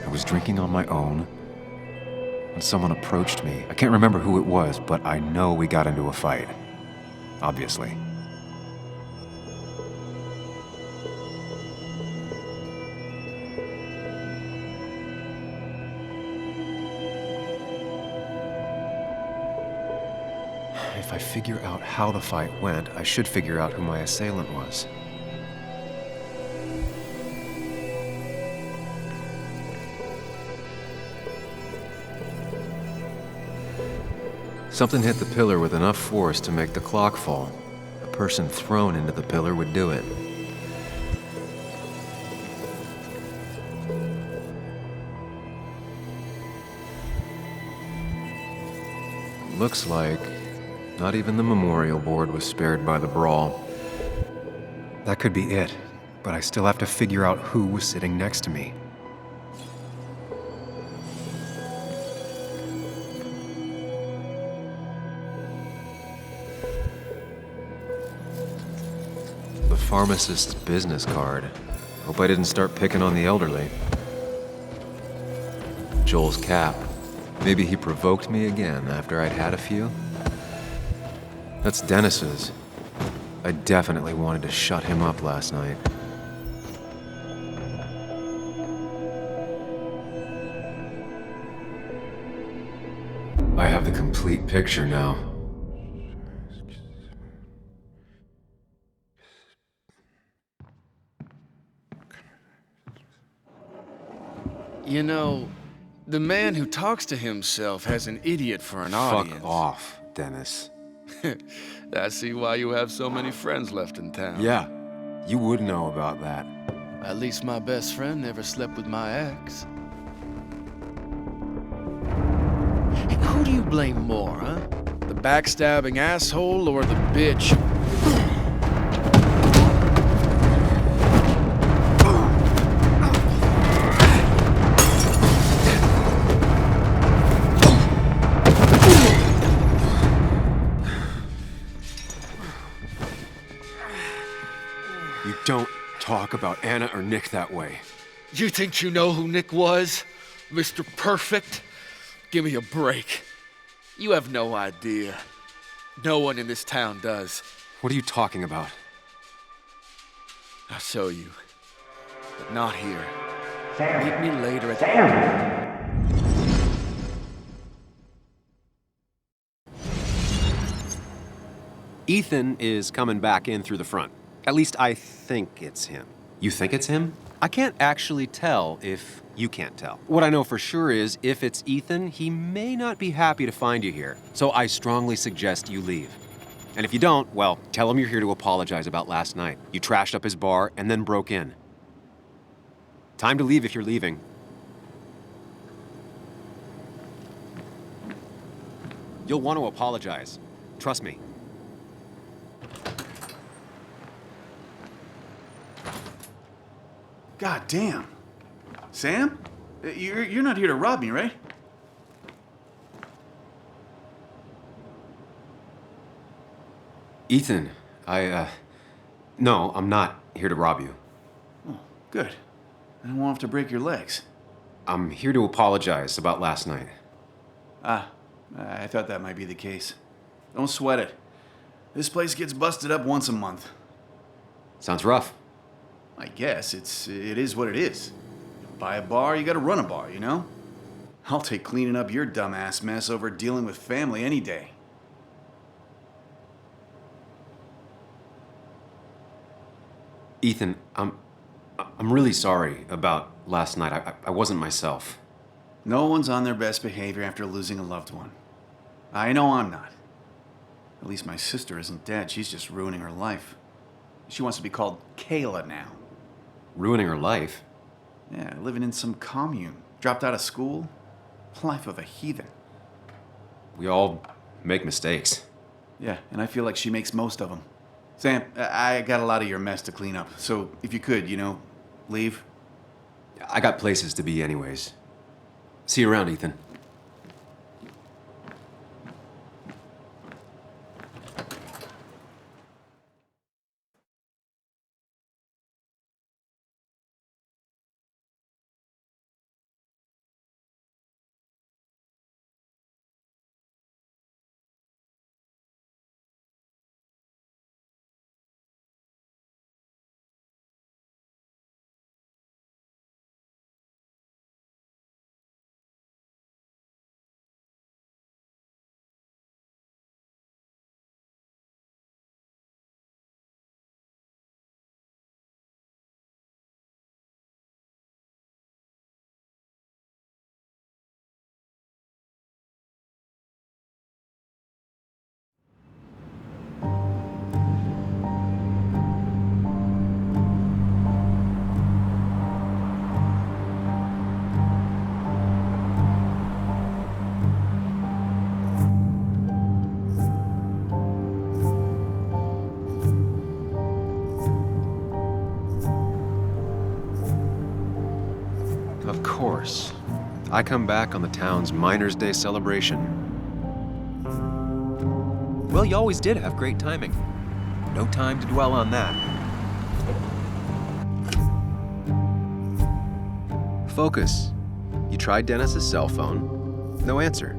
I was drinking on my own when someone approached me. I can't remember who it was, but I know we got into a fight. Obviously. If I figure out how the fight went, I should figure out who my assailant was. Something hit the pillar with enough force to make the clock fall. A person thrown into the pillar would do it. Looks like not even the memorial board was spared by the brawl. That could be it, but I still have to figure out who was sitting next to me. The pharmacist's business card. Hope I didn't start picking on the elderly. Joel's cap. Maybe he provoked me again after I'd had a few? That's Dennis's. I definitely wanted to shut him up last night. I have the complete picture now. You know, the man who talks to himself has an idiot for an audience. Fuck off, Dennis. I see why you have so many friends left in town. Yeah, you would know about that. At least my best friend never slept with my ex. Who do you blame more, huh? The backstabbing asshole or the bitch? You don't talk about Anna or Nick that way. You think you know who Nick was? Mr. Perfect? Give me a break. You have no idea. No one in this town does. What are you talking about? I'll show you. But not here. Sam. Meet me later at Sam. Ethan is coming back in through the front. At least I think it's him. You think it's him? I can't actually tell if you can't tell. What I know for sure is if it's Ethan, he may not be happy to find you here. So I strongly suggest you leave. And if you don't, well, tell him you're here to apologize about last night. You trashed up his bar and then broke in. Time to leave if you're leaving. You'll want to apologize. Trust me. God damn. Sam? You're not here to rob me, right? Ethan, no, I'm not here to rob you. Oh, good. I won't have to break your legs. I'm here to apologize about last night. Ah, I thought that might be the case. Don't sweat it. This place gets busted up once a month. Sounds rough. I guess it is what it is. You buy a bar, you gotta run a bar, you know? I'll take cleaning up your dumbass mess over dealing with family any day. Ethan, I'm really sorry about last night. I wasn't myself. No one's on their best behavior after losing a loved one. I know I'm not. At least my sister isn't dead. She's just ruining her life. She wants to be called Kayla now. Ruining her life? Yeah, living in some commune. Dropped out of school. Life of a heathen. We all make mistakes. Yeah, and I feel like she makes most of them. Sam, I got a lot of your mess to clean up, so if you could, leave. I got places to be anyways. See you around, Ethan. Of course. I come back on the town's Miners' Day celebration. Well, you always did have great timing. No time to dwell on that. Focus. You tried Dennis's cell phone. No answer.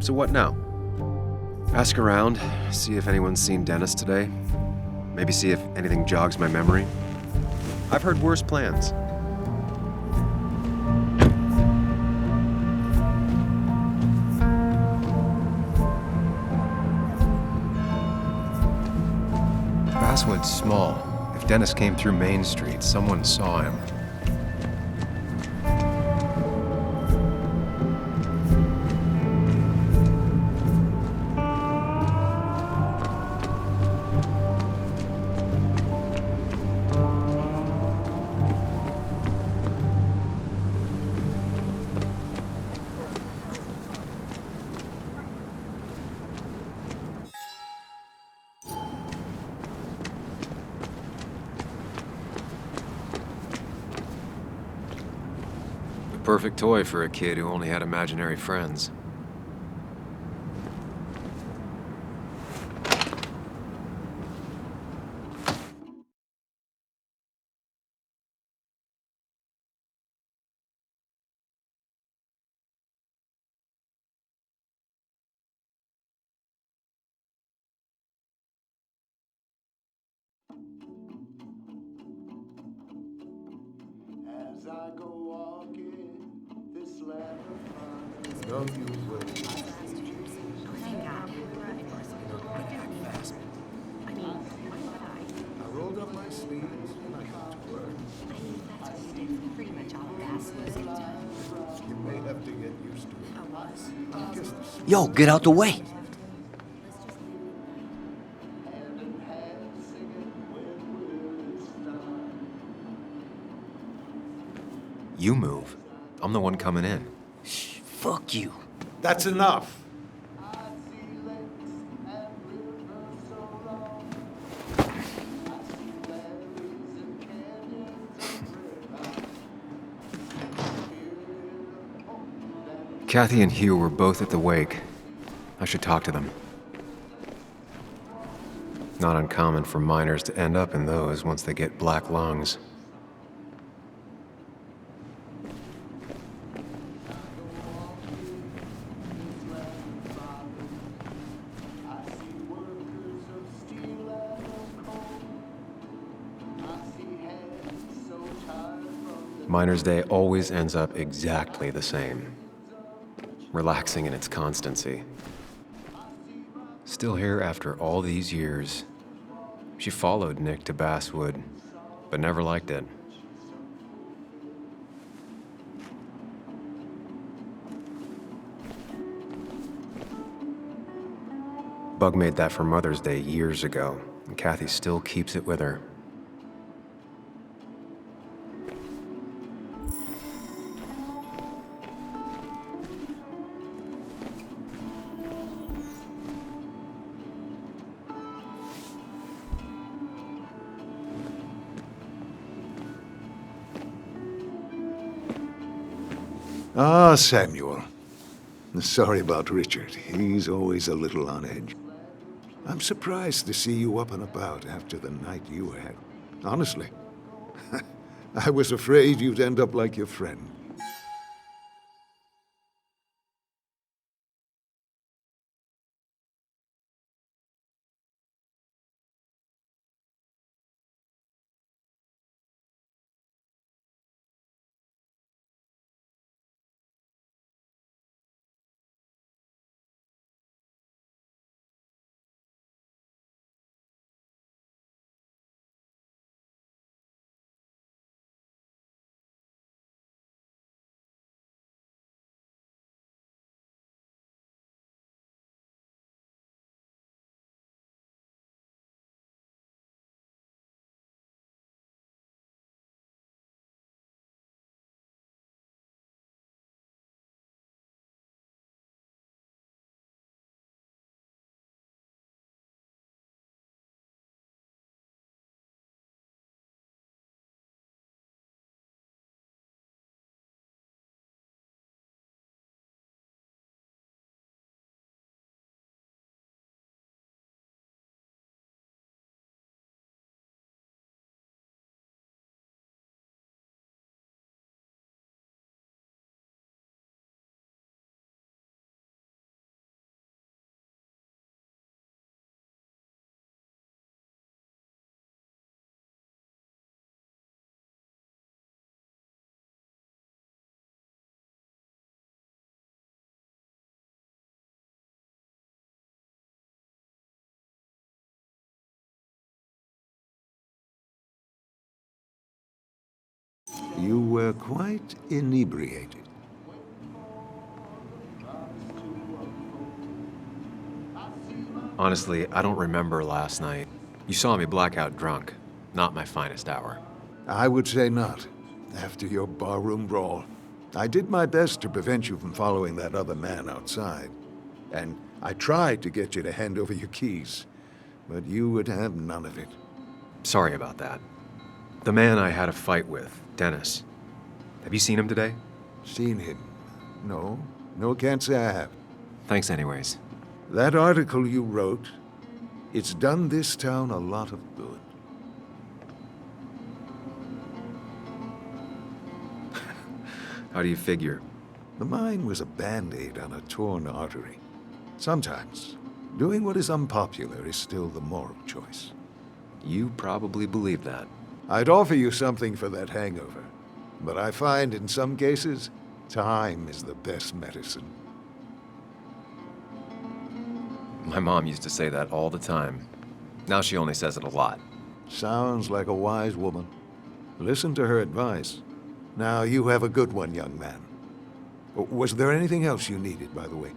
So what now? Ask around, see if anyone's seen Dennis today. Maybe see if anything jogs my memory. I've heard worse plans. Basswood's small. If Dennis came through Main Street, someone saw him. Perfect toy for a kid who only had imaginary friends. As I go walking this land of fun. Don't you worry. Thank God. I mean, why would I? I rolled up my sleeves and I got to work. I mean, that's pretty much all Basswood did. You may have to get used to it. I'm just a Yo, get out the way. You move. I'm the one coming in. Fuck you. That's enough. Kathy and Hugh were both at the wake. I should talk to them. Not uncommon for miners to end up in those once they get black lungs. Miner's Day always ends up exactly the same. Relaxing in its constancy. Still here after all these years. She followed Nick to Basswood, but never liked it. Bug made that for Mother's Day years ago, and Kathy still keeps it with her. Ah, Samuel. Sorry about Richard. He's always a little on edge. I'm surprised to see you up and about after the night you had. Honestly. I was afraid you'd end up like your friend. You were quite inebriated. Honestly, I don't remember last night. You saw me blackout drunk. Not my finest hour. I would say not, after your barroom brawl. I did my best to prevent you from following that other man outside. And I tried to get you to hand over your keys, but you would have none of it. Sorry about that. The man I had a fight with, Dennis. Have you seen him today? Seen him? No. No, can't say I have. Thanks anyways. That article you wrote, it's done this town a lot of good. How do you figure? The mine was a band-aid on a torn artery. Sometimes, doing what is unpopular is still the moral choice. You probably believe that. I'd offer you something for that hangover, but I find in some cases, time is the best medicine. My mom used to say that all the time. Now she only says it a lot. Sounds like a wise woman. Listen to her advice. Now, you have a good one, young man. Was there anything else you needed, by the way?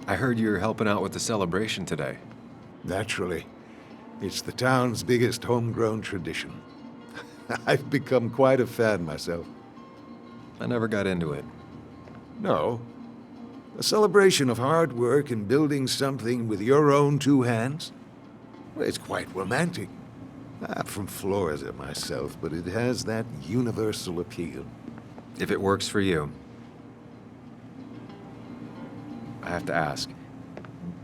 I heard you're helping out with the celebration today. Naturally. It's the town's biggest homegrown tradition. I've become quite a fan myself. I never got into it. No. A celebration of hard work and building something with your own two hands? Well, it's quite romantic. I'm from Florida myself, but it has that universal appeal. If it works for you. I have to ask,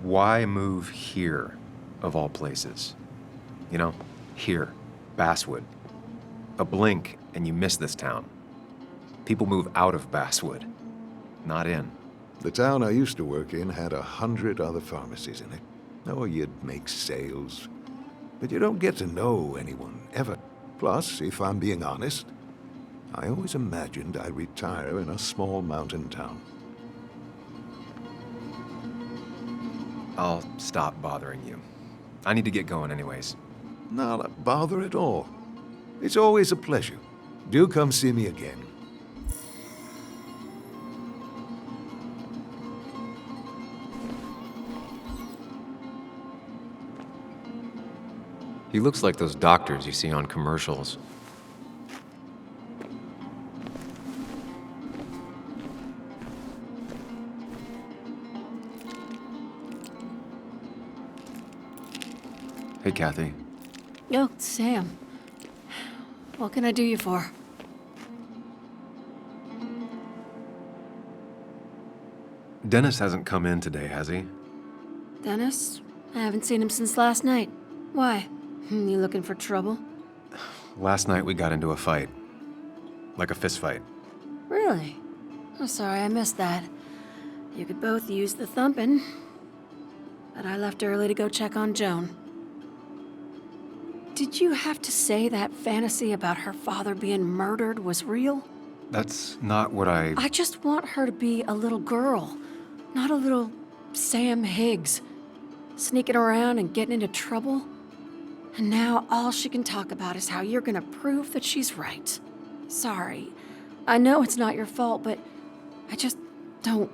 why move here, of all places? You know, here, Basswood. A blink and you miss this town. People move out of Basswood, not in. The town I used to work in had 100 other pharmacies in it. Oh, you'd make sales. But you don't get to know anyone, ever. Plus, if I'm being honest, I always imagined I'd retire in a small mountain town. I'll stop bothering you. I need to get going anyways. Not a bother at all. It's always a pleasure. Do come see me again. He looks like those doctors you see on commercials. Hey, Kathy. Yo, Sam. What can I do you for? Dennis hasn't come in today, has he? Dennis? I haven't seen him since last night. Why? You looking for trouble? Last night we got into a fight. Like a fist fight. Really? I'm sorry I missed that. You could both use the thumping. But I left early to go check on Joan. Did you have to say that fantasy about her father being murdered was real? That's not what I just want her to be a little girl, not a little Sam Higgs, sneaking around and getting into trouble. And now all she can talk about is how you're gonna prove that she's right. Sorry. I know it's not your fault, but I just don't...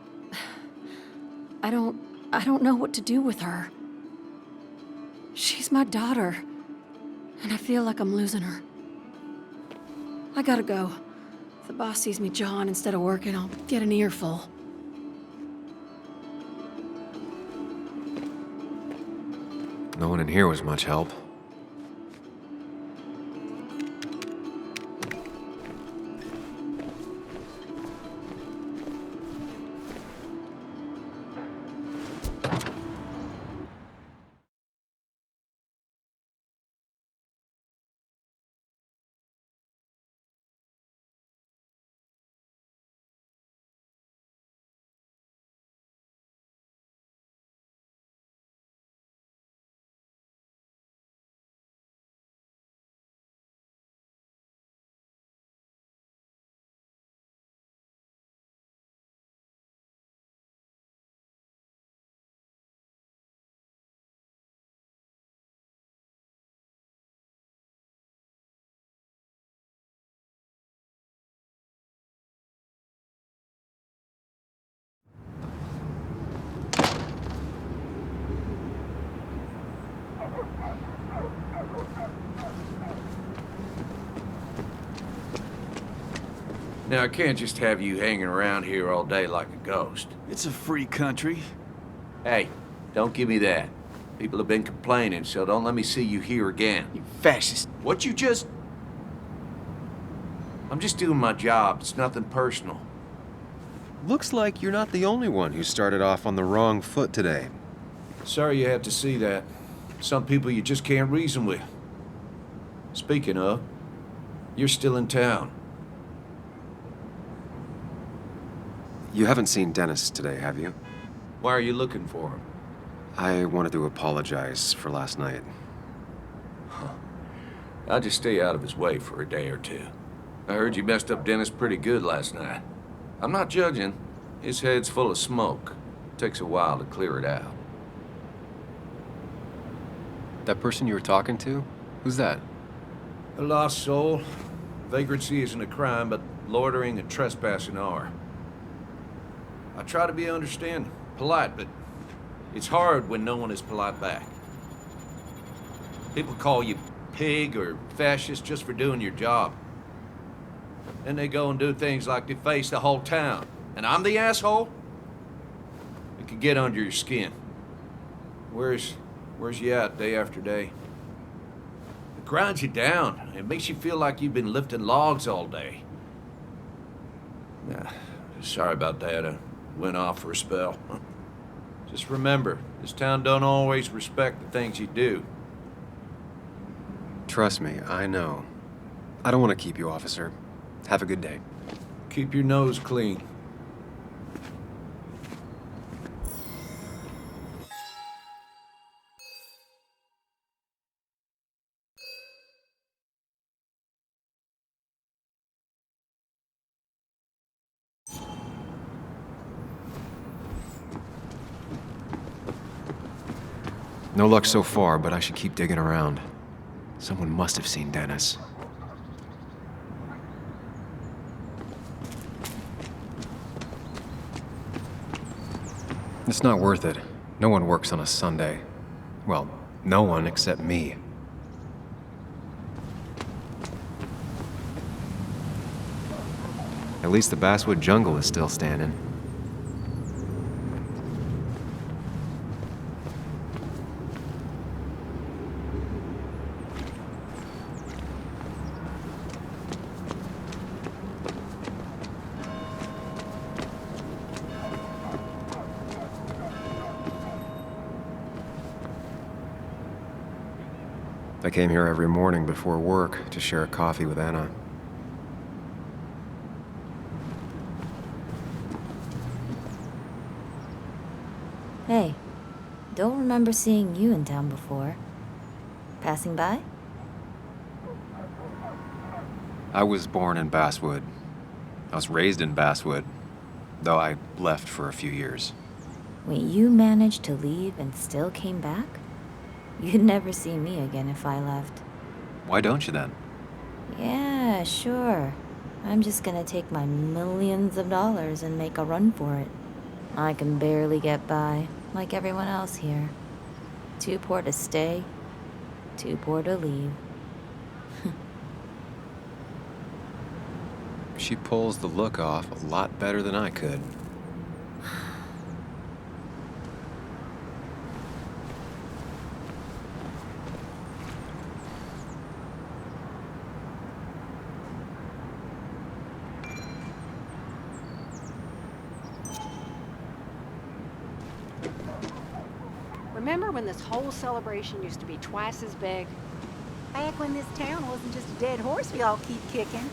I don't know what to do with her. She's my daughter, and I feel like I'm losing her. I gotta go. If the boss sees me jawing instead of working, I'll get an earful. No one in here was much help. Now, I can't just have you hanging around here all day like a ghost. It's a free country. Hey, don't give me that. People have been complaining, so don't let me see you here again. You fascist. What you just... I'm just doing my job. It's nothing personal. Looks like you're not the only one who started off on the wrong foot today. Sorry you had to see that. Some people you just can't reason with. Speaking of, you're still in town. You haven't seen Dennis today, have you? Why are you looking for him? I wanted to apologize for last night. I'll just stay out of his way for a day or two. I heard you messed up Dennis pretty good last night. I'm not judging. His head's full of smoke. Takes a while to clear it out. That person you were talking to? Who's that? A lost soul. Vagrancy isn't a crime, but loitering and trespassing are. I try to be understanding, polite, but it's hard when no one is polite back. People call you pig or fascist just for doing your job. Then they go and do things like deface the whole town. And I'm the asshole? It can get under your skin. Where's you at day after day? It grinds you down. It makes you feel like you've been lifting logs all day. Nah, sorry about that. I went off for a spell. Just remember, this town don't always respect the things you do. Trust me, I know. I don't want to keep you, officer. Have a good day. Keep your nose clean. No luck so far, but I should keep digging around. Someone must have seen Dennis. It's not worth it. No one works on a Sunday. Well, no one except me. At least the basswood jungle is still standing. I came here every morning before work to share a coffee with Anna. Hey, don't remember seeing you in town before. Passing by? I was born in Basswood. I was raised in Basswood, though I left for a few years. Wait, you managed to leave and still came back? You'd never see me again if I left. Why don't you then? Yeah, sure. I'm just gonna take my millions of dollars and make a run for it. I can barely get by, like everyone else here. Too poor to stay, too poor to leave. She pulls the look off a lot better than I could. Remember when this whole celebration used to be twice as big? Back when this town wasn't just a dead horse we all keep kicking.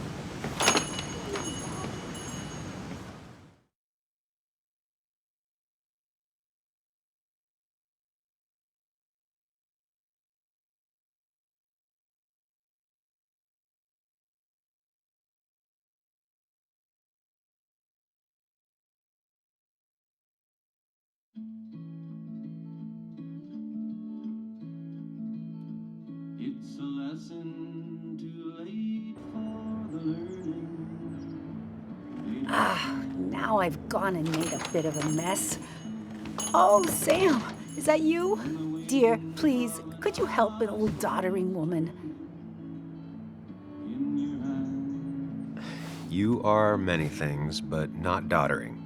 It's a lesson too late for the learning. Now I've gone and made a bit of a mess. Oh, Sam, is that you? Dear, please, could you help an old doddering woman? You are many things, but not doddering.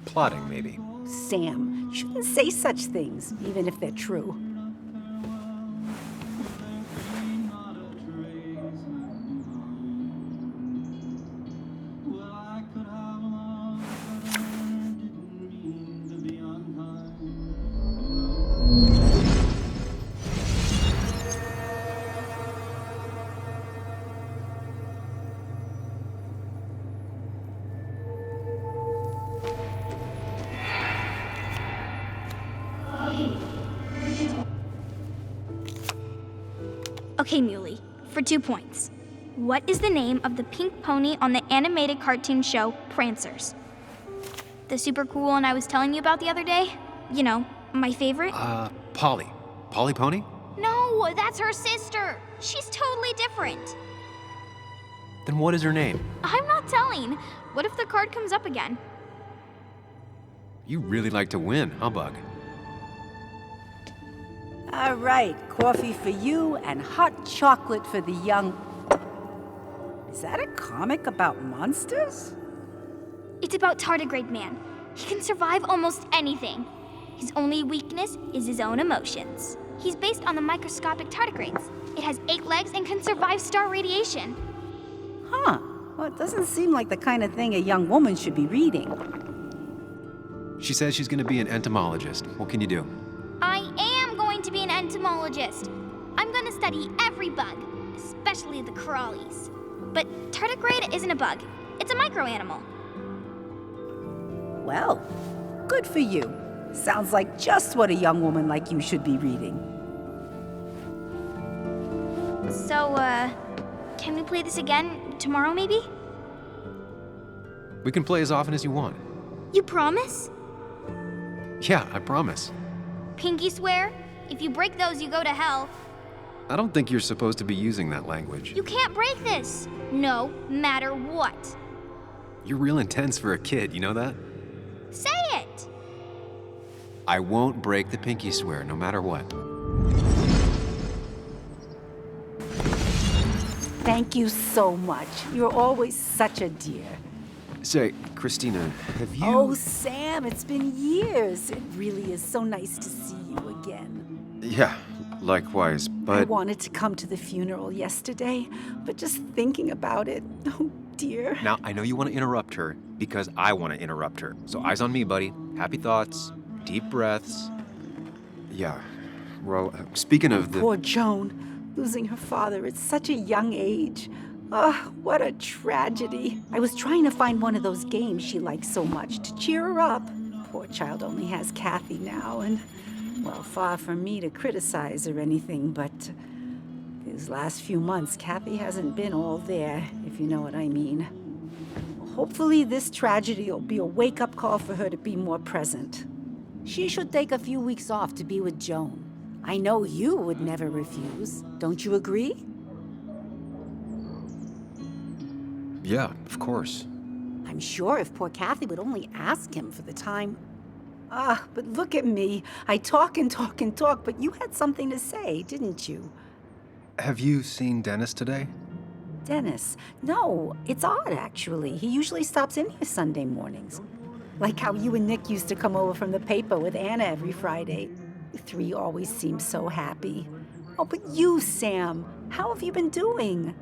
Plotting, maybe. Sam, you shouldn't say such things, even if they're true. Okay, Muley, for 2 points. What is the name of the pink pony on the animated cartoon show Prancers? The super cool one I was telling you about the other day? You know, my favorite? Polly. Polly Pony? No, that's her sister. She's totally different. Then what is her name? I'm not telling. What if the card comes up again? You really like to win, huh, Bug? All right, coffee for you and hot chocolate for the young... Is that a comic about monsters? It's about Tardigrade Man. He can survive almost anything. His only weakness is his own emotions. He's based on the microscopic tardigrades. It has 8 legs and can survive star radiation. Huh. Well, it doesn't seem like the kind of thing a young woman should be reading. She says she's gonna be an entomologist. What can you do? I am going to be an entomologist. I'm going to study every bug, especially the crawlies. But tardigrade isn't a bug. It's a microanimal. Well, good for you. Sounds like just what a young woman like you should be reading. So, can we play this again tomorrow, maybe? We can play as often as you want. You promise? Yeah, I promise. Pinky swear? If you break those, you go to hell. I don't think you're supposed to be using that language. You can't break this. No matter what. You're real intense for a kid, you know that? Say it. I won't break the pinky swear, no matter what. Thank you so much. You're always such a dear. Say, Christina, have you... Oh, Sam, it's been years. It really is so nice to see you again. Yeah, likewise, but... I wanted to come to the funeral yesterday, but just thinking about it, oh dear. Now, I know you want to interrupt her, because I want to interrupt her. So eyes on me, buddy. Happy thoughts, deep breaths. Yeah, well, speaking of the... Poor Joan, losing her father at such a young age. Ah, what a tragedy. I was trying to find one of those games she likes so much to cheer her up. Poor child only has Kathy now, and, well, far from me to criticize or anything, but these last few months, Kathy hasn't been all there, if you know what I mean. Hopefully this tragedy will be a wake-up call for her to be more present. She should take a few weeks off to be with Joan. I know you would never refuse. Don't you agree? Yeah, of course. I'm sure if poor Kathy would only ask him for the time. Ah, but look at me. I talk and talk and talk, but you had something to say, didn't you? Have you seen Dennis today? Dennis? No, it's odd, actually. He usually stops in here Sunday mornings. Like how you and Nick used to come over from the paper with Anna every Friday. The 3 always seem so happy. Oh, but you, Sam, how have you been doing?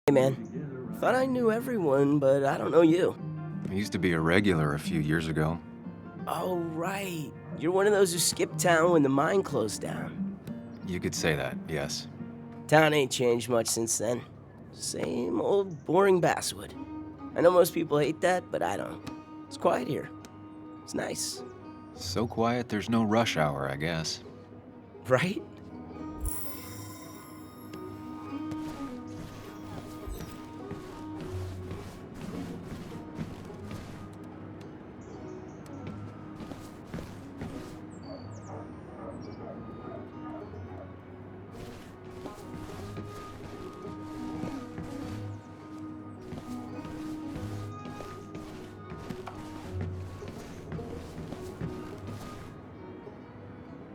Hey, man. Thought I knew everyone, but I don't know you. I used to be a regular a few years ago. Oh, right. You're one of those who skipped town when the mine closed down. You could say that, yes. Town ain't changed much since then. Same old boring basswood. I know most people hate that, but I don't. It's quiet here. It's nice. So quiet there's no rush hour, I guess. Right?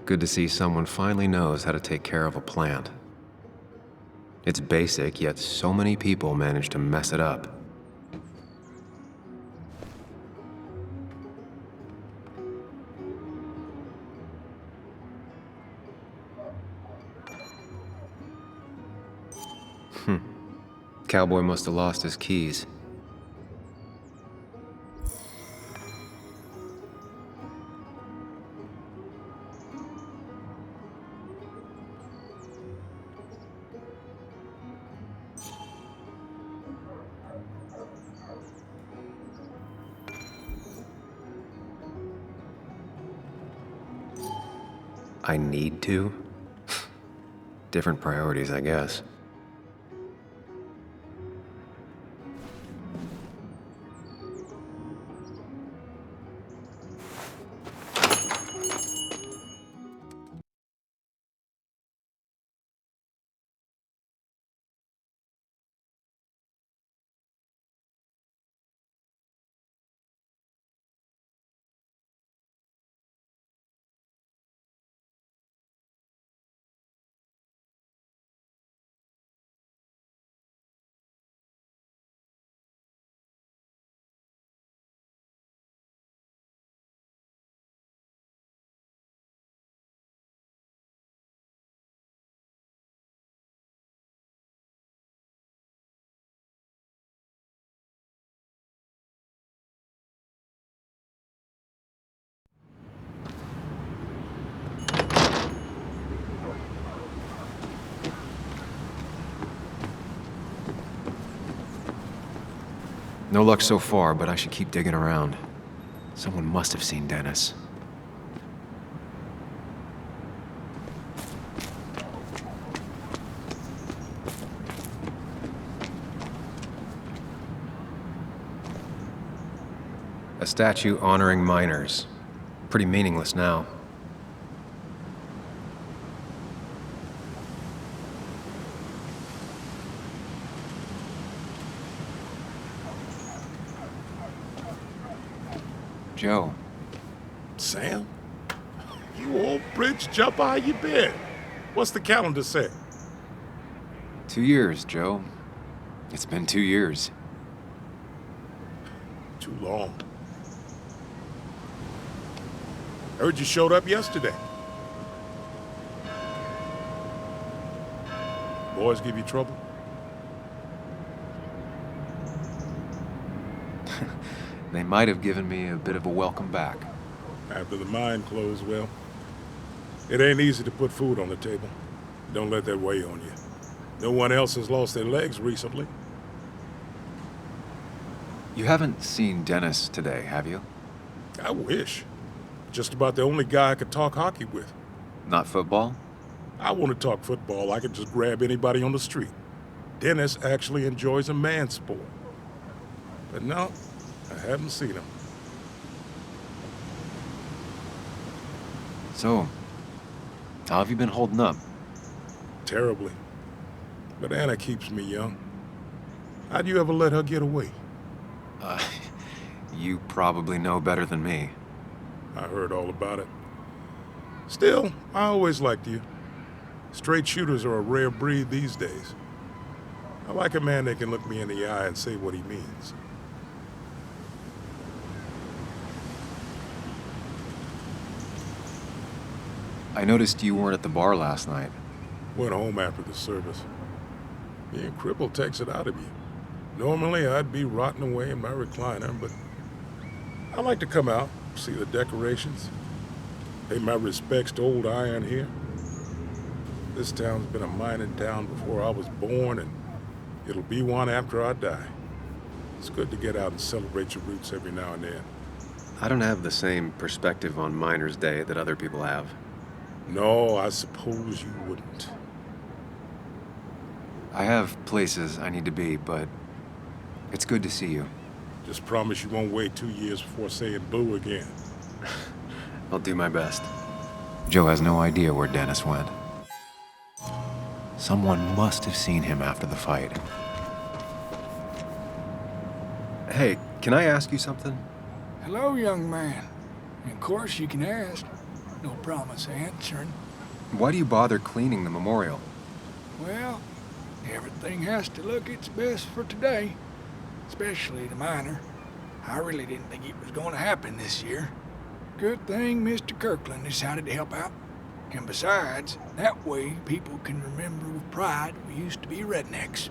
Good to see someone finally knows how to take care of a plant. It's basic, yet so many people manage to mess it up. Cowboy must have lost his keys. I need to? Different priorities, I guess. No luck so far, but I should keep digging around. Someone must have seen Dennis. A statue honoring miners. Pretty meaningless now. Joe. Sam? You old bridge jumper, how you been? What's the calendar say? 2 years, Joe. It's been 2 years. Too long. Heard you showed up yesterday. Boys give you trouble? They might have given me a bit of a welcome back. After the mine closed, well, it ain't easy to put food on the table. Don't let that weigh on you. No one else has lost their legs recently. You haven't seen Dennis today, have you? I wish. Just about the only guy I could talk hockey with. Not football? I want to talk football. I could just grab anybody on the street. Dennis actually enjoys a man sport. But no, I haven't seen him. So, how have you been holding up? Terribly. But Anna keeps me young. How'd you ever let her get away? You probably know better than me. I heard all about it. Still, I always liked you. Straight shooters are a rare breed these days. I like a man that can look me in the eye and say what he means. I noticed you weren't at the bar last night. Went home after the service. Being crippled takes it out of you. Normally, I'd be rotting away in my recliner, but I like to come out, see the decorations, pay my respects to old Iron here. This town's been a mining town before I was born, and it'll be one after I die. It's good to get out and celebrate your roots every now and then. I don't have the same perspective on Miners' Day that other people have. No, I suppose you wouldn't. I have places I need to be, but it's good to see you. Just promise you won't wait 2 years before saying boo again. I'll do my best. Joe has no idea where Dennis went. Someone must have seen him after the fight. Hey, can I ask you something? Hello, young man. Of course you can ask. No promise answering. Why do you bother cleaning the memorial? Well, everything has to look its best for today. Especially the miner. I really didn't think it was going to happen this year. Good thing Mr. Kirkland decided to help out. And besides, that way people can remember with pride we used to be rednecks.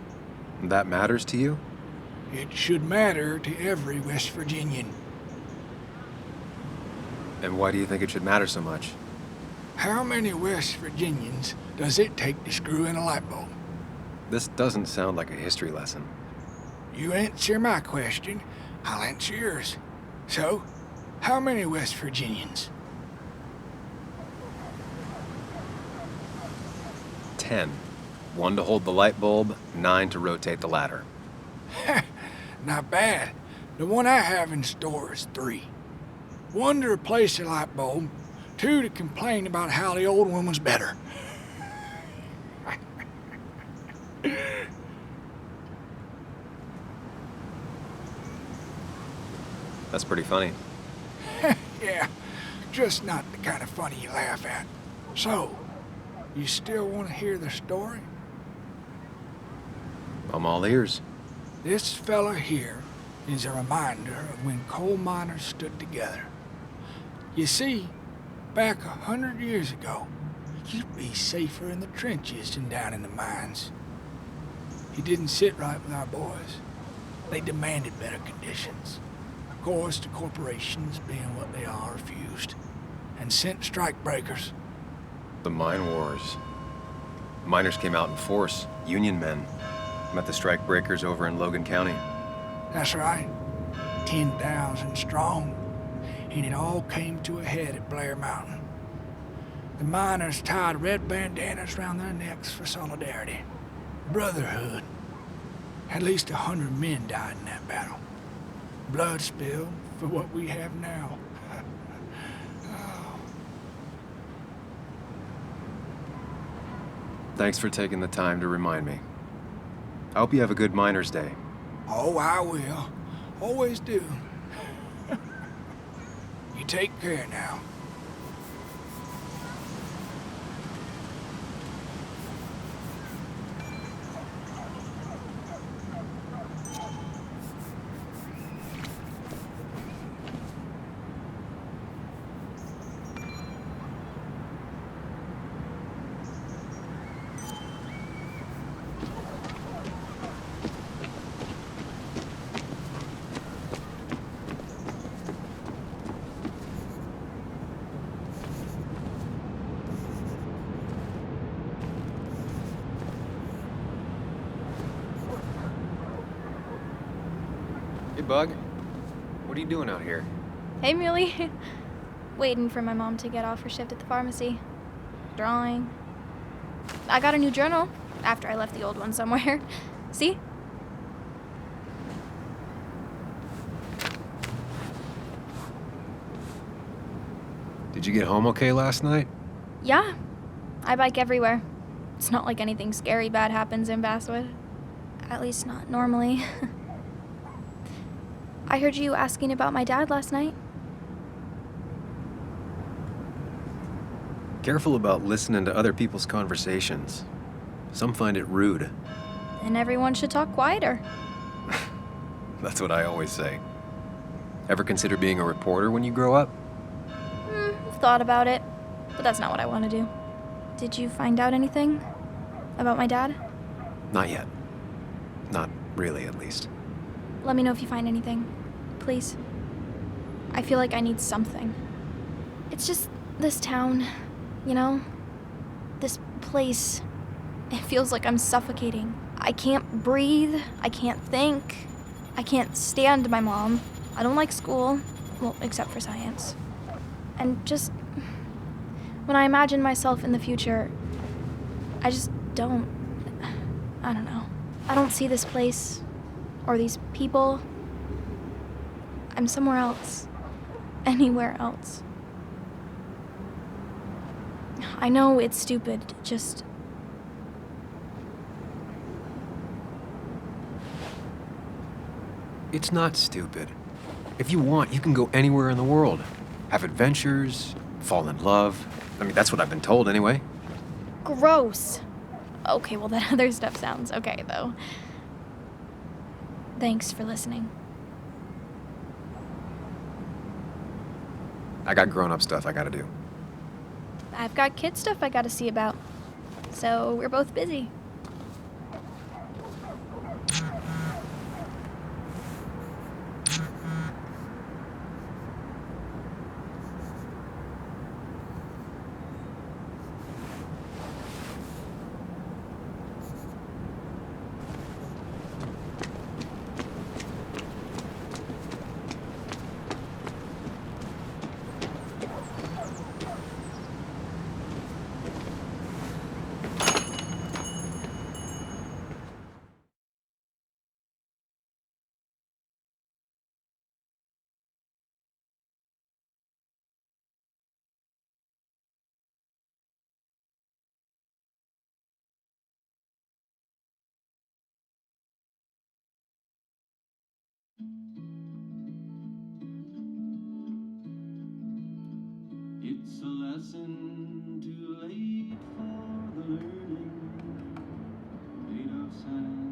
That matters to you? It should matter to every West Virginian. And why do you think it should matter so much? How many West Virginians does it take to screw in a light bulb? This doesn't sound like a history lesson. You answer my question, I'll answer yours. So, how many West Virginians? 10. 1 to hold the light bulb, 9 to rotate the ladder. Not bad. The one I have in store is 3. 1 to replace the light bulb, 2 to complain about how the old one was better. That's pretty funny. Yeah, just not the kind of funny you laugh at. So, you still want to hear the story? I'm all ears. This fella here is a reminder of when coal miners stood together. You see, back 100 years ago, you'd be safer in the trenches than down in the mines. He didn't sit right with our boys. They demanded better conditions. Of course, the corporations, being what they are, refused and sent strikebreakers. The mine wars. Miners came out in force, Union men. Met the strikebreakers over in Logan County. That's right. 10,000 strong. And it all came to a head at Blair Mountain. The miners tied red bandanas around their necks for solidarity. Brotherhood. At least 100 men died in that battle. Blood spilled for what we have now. Thanks for taking the time to remind me. I hope you have a good Miners' Day. Oh, I will. Always do. You take care now. Hey, Bug. What are you doing out here? Hey, Muley. Waiting for my mom to get off her shift at the pharmacy. Drawing. I got a new journal after I left the old one somewhere. See? Did you get home okay last night? Yeah. I bike everywhere. It's not like anything scary bad happens in Basswood. At least not normally. I heard you asking about my dad last night. Careful about listening to other people's conversations. Some find it rude. And everyone should talk quieter. That's what I always say. Ever consider being a reporter when you grow up? I've thought about it, but that's not what I want to do. Did you find out anything about my dad? Not yet. Not really, at least. Let me know if you find anything. Please. I feel like I need something. It's just this town, you know? This place. It feels like I'm suffocating. I can't breathe. I can't think. I can't stand my mom. I don't like school. Well, except for science. And just... when I imagine myself in the future, I just don't... I don't know. I don't see this place. Or these people. I'm somewhere else. Anywhere else. I know it's stupid, just... It's not stupid. If you want, you can go anywhere in the world. Have adventures, fall in love. I mean, that's what I've been told anyway. Gross. Okay, well, that other stuff sounds okay, though. Thanks for listening. I got grown-up stuff I gotta do. I've got kid stuff I gotta see about. So we're both busy. It's a lesson too late for the learning, made of sand,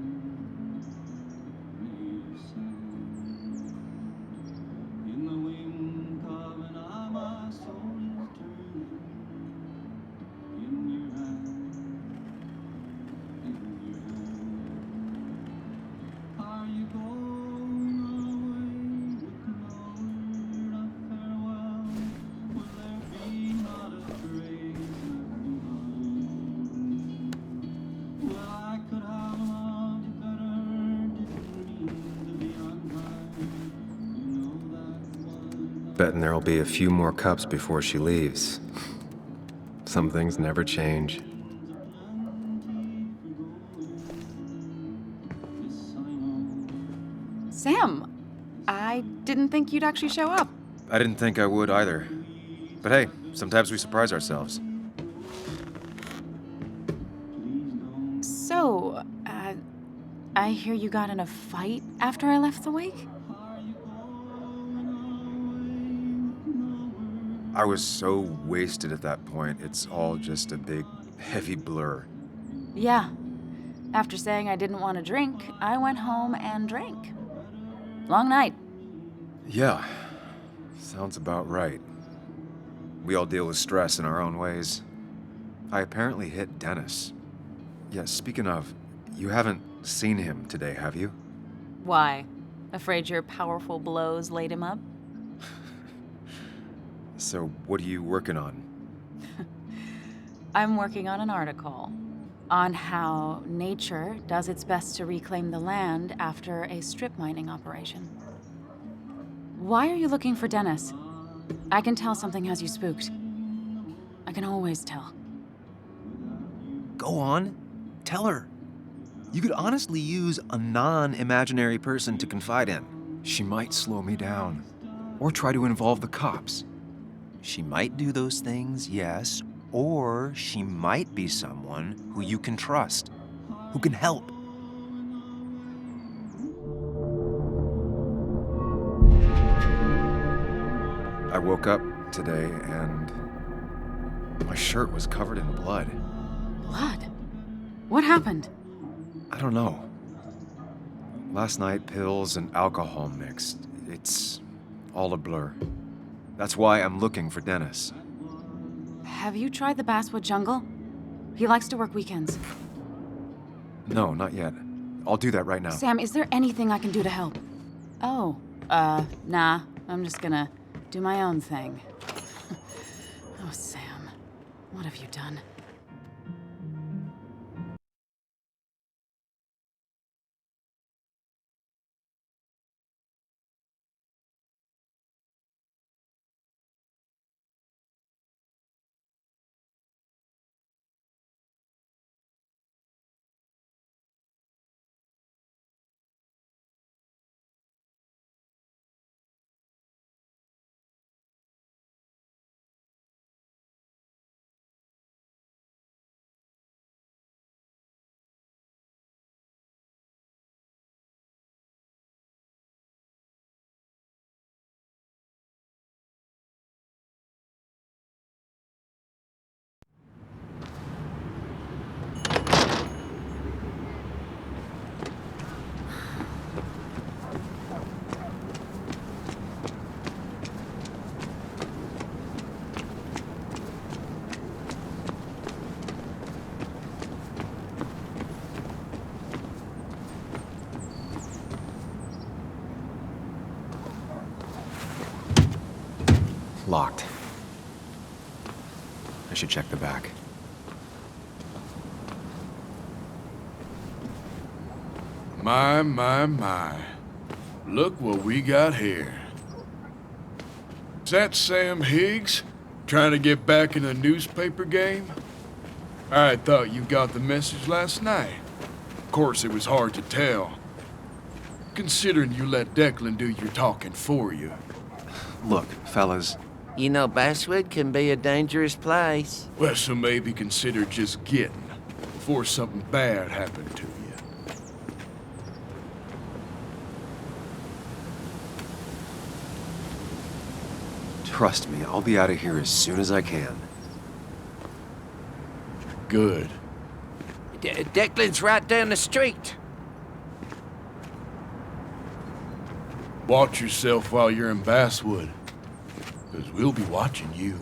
in the wink of an eye my soul is turning, in your hand, are you going away with no word of farewell? Will there be not a trace left behind? Well, I could have loved you better, didn't mean to be unkind. You know that was Betting there'll be a few more cups before she leaves. Some things never change. Sam, I didn't think you'd actually show up. I didn't think I would either. But hey, sometimes we surprise ourselves. So, I hear you got in a fight after I left the wake? I was so wasted at that point, it's all just a big, heavy blur. Yeah. After saying I didn't want to drink, I went home and drank. Long night. Yeah, sounds about right. We all deal with stress in our own ways. I apparently hit Dennis. Yeah, speaking of, you haven't seen him today, have you? Why? Afraid your powerful blows laid him up? So, what are you working on? I'm working on an article on how nature does its best to reclaim the land after a strip mining operation. Why are you looking for Dennis? I can tell something has you spooked. I can always tell. Go on, tell her. You could honestly use a non-imaginary person to confide in. She might slow me down, or try to involve the cops. She might do those things, yes, or she might be someone who you can trust, who can help. I woke up today and my shirt was covered in blood. Blood? What happened? I don't know. Last night, pills and alcohol mixed. It's all a blur. That's why I'm looking for Dennis. Have you tried the Basswood Jungle? He likes to work weekends. No, not yet. I'll do that right now. Sam, is there anything I can do to help? Oh, nah. I'm just gonna do my own thing. Oh, Sam, what have you done? Locked. I should check the back. My. Look what we got here. Is that Sam Higgs? Trying to get back in the newspaper game? I thought you got the message last night. Of course, it was hard to tell, considering you let Declan do your talking for you. Look, fellas. You know, Basswood can be a dangerous place. Well, so maybe consider just getting before something bad happened to you. Trust me, I'll be out of here as soon as I can. Good. Declan's right down the street. Watch yourself while you're in Basswood, because we'll be watching you.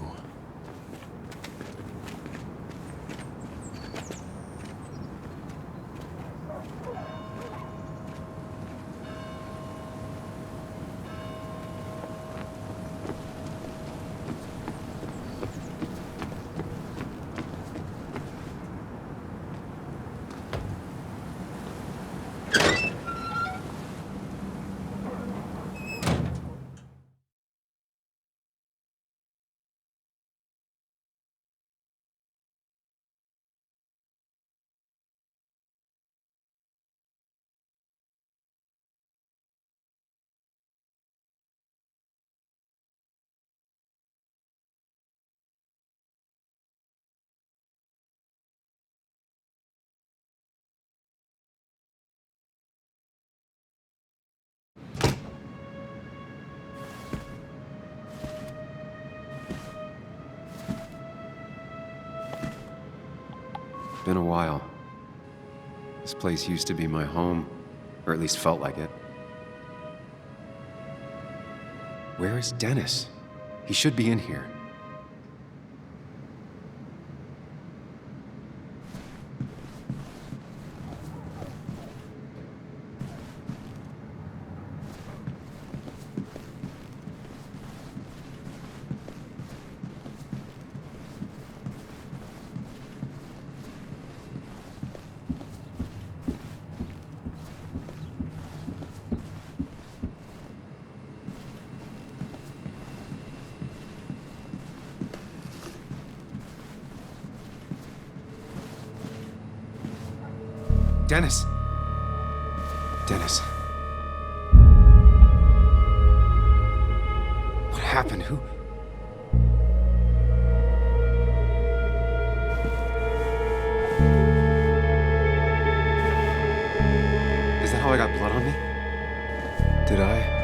Been a while. This place used to be my home, or at least felt like it. Where is Dennis? He should be in here. Dennis! Dennis. What happened? Who? Is that how I got blood on me? Did I?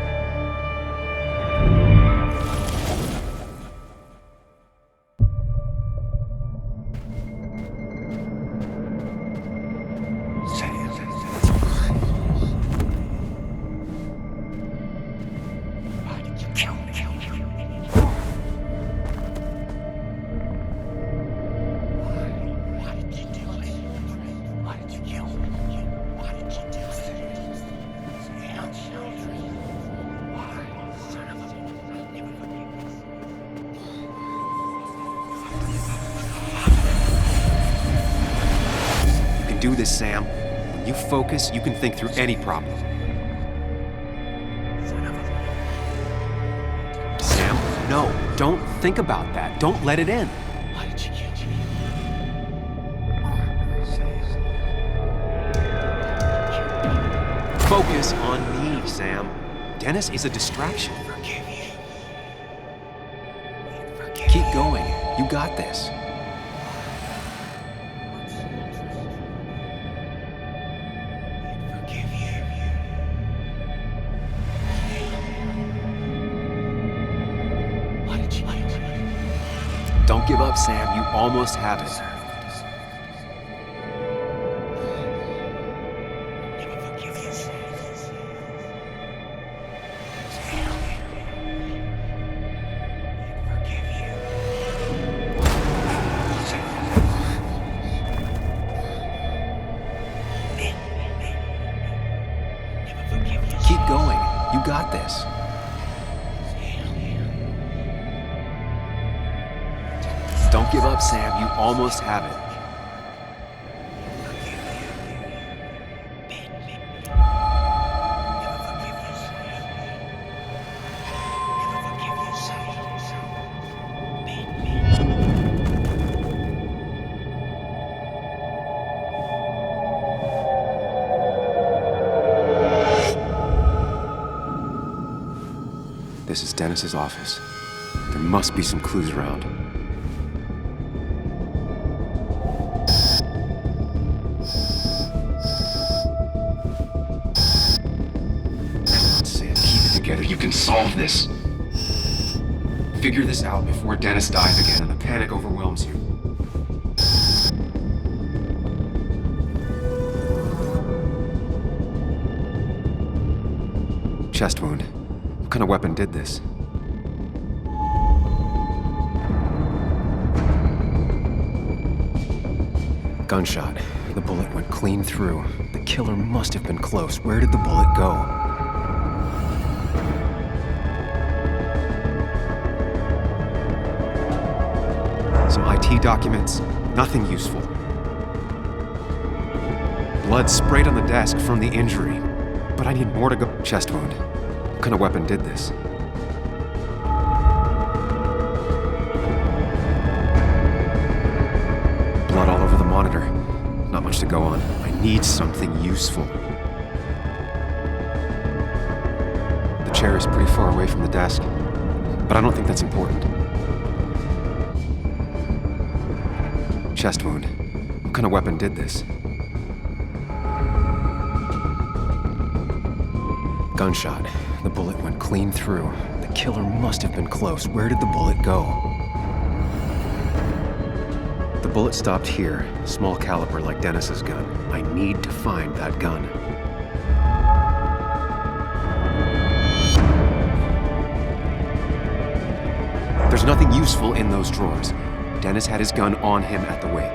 do this, Sam. When you focus, you can think through any problem. Sam, no, don't think about that. Don't let it in. Why did she kill you? Focus on me, Sam. Dennis is a distraction. Keep going. You got this. Don't give up, Sam. You almost have it. Keep going. You got this. Don't give up, Sam. You almost have it. This is Dennis's office. There must be some clues around. You can solve this. Figure this out before Dennis dies again and the panic overwhelms you. Chest wound. What kind of weapon did this? Gunshot. The bullet went clean through. The killer must have been close. Where did the bullet go? Some IT documents, nothing useful. Blood sprayed on the desk from the injury, but I need more to go. Chest wound. What kind of weapon did this? Blood all over the monitor. Not much to go on. I need something useful. The chair is pretty far away from the desk, but I don't think that's important. Chest wound. What kind of weapon did this? Gunshot. The bullet went clean through. The killer must have been close. Where did the bullet go? The bullet stopped here. Small caliber like Dennis's gun. I need to find that gun. There's nothing useful in those drawers. Dennis had his gun on him at the wake.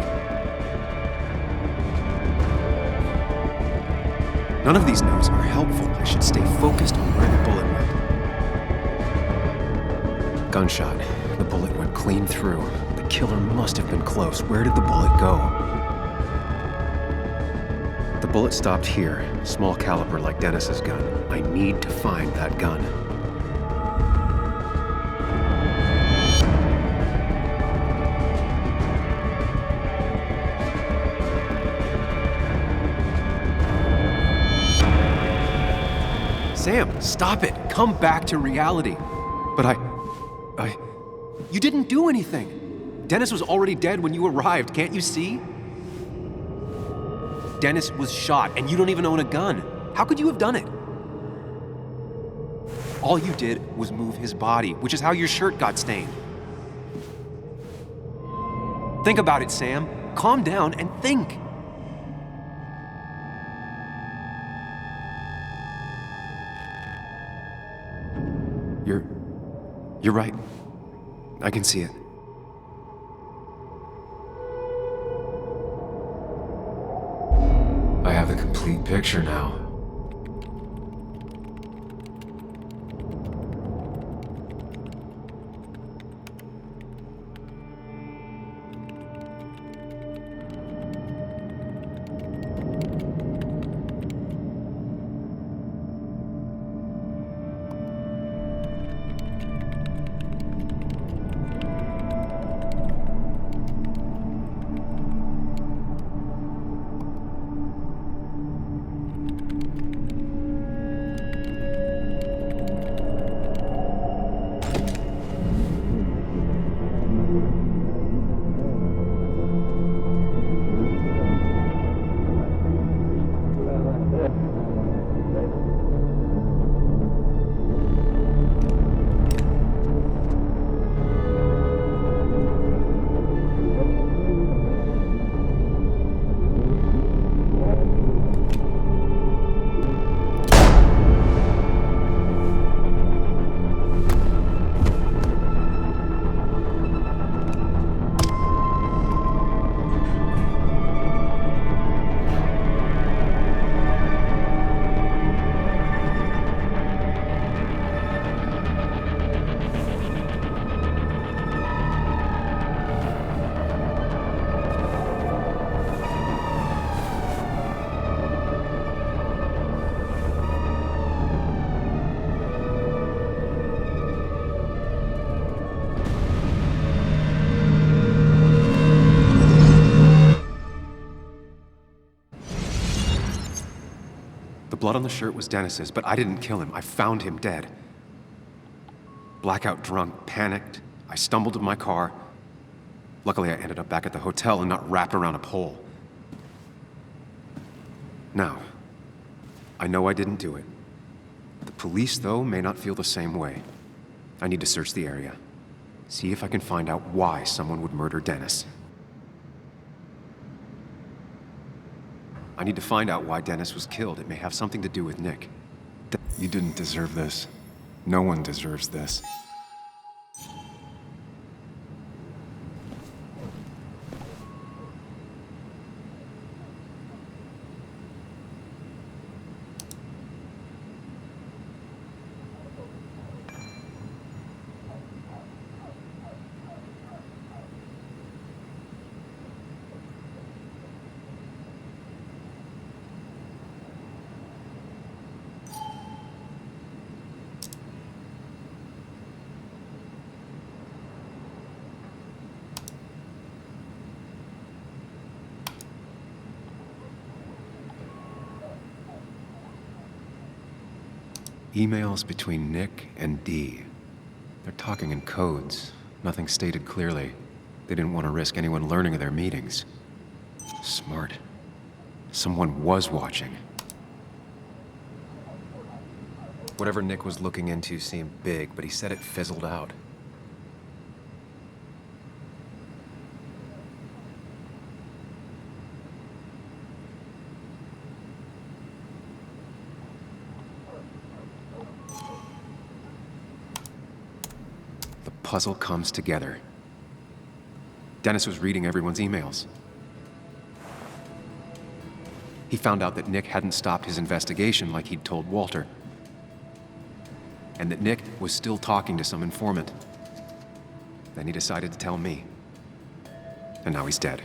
None of these notes are helpful. I should stay focused on where the bullet went. Gunshot. The bullet went clean through. The killer must have been close. Where did the bullet go? The bullet stopped here. Small caliber like Dennis's gun. I need to find that gun. Sam, stop it. Come back to reality. But you didn't do anything. Dennis was already dead when you arrived, can't you see? Dennis was shot, and you don't even own a gun. How could you have done it? All you did was move his body, which is how your shirt got stained. Think about it, Sam. Calm down and think. You're right. I can see it. I have the complete picture now. blood on the shirt was Dennis's, but I didn't kill him. I found him dead. Blackout drunk, panicked. I stumbled to my car. Luckily, I ended up back at the hotel and not wrapped around a pole. Now, I know I didn't do it. The police, though, may not feel the same way. I need to search the area. See if I can find out why someone would murder Dennis. I need to find out why Dennis was killed. It may have something to do with Nick. You didn't deserve this. No one deserves this. Emails between Nick and Dee. They're talking in codes. Nothing stated clearly. They didn't want to risk anyone learning of their meetings. Smart. Someone was watching. Whatever Nick was looking into seemed big, but he said it fizzled out. Puzzle comes together. Dennis was reading everyone's emails. He found out that Nick hadn't stopped his investigation like he'd told Walter. And that Nick was still talking to some informant. Then he decided to tell me. And now he's dead.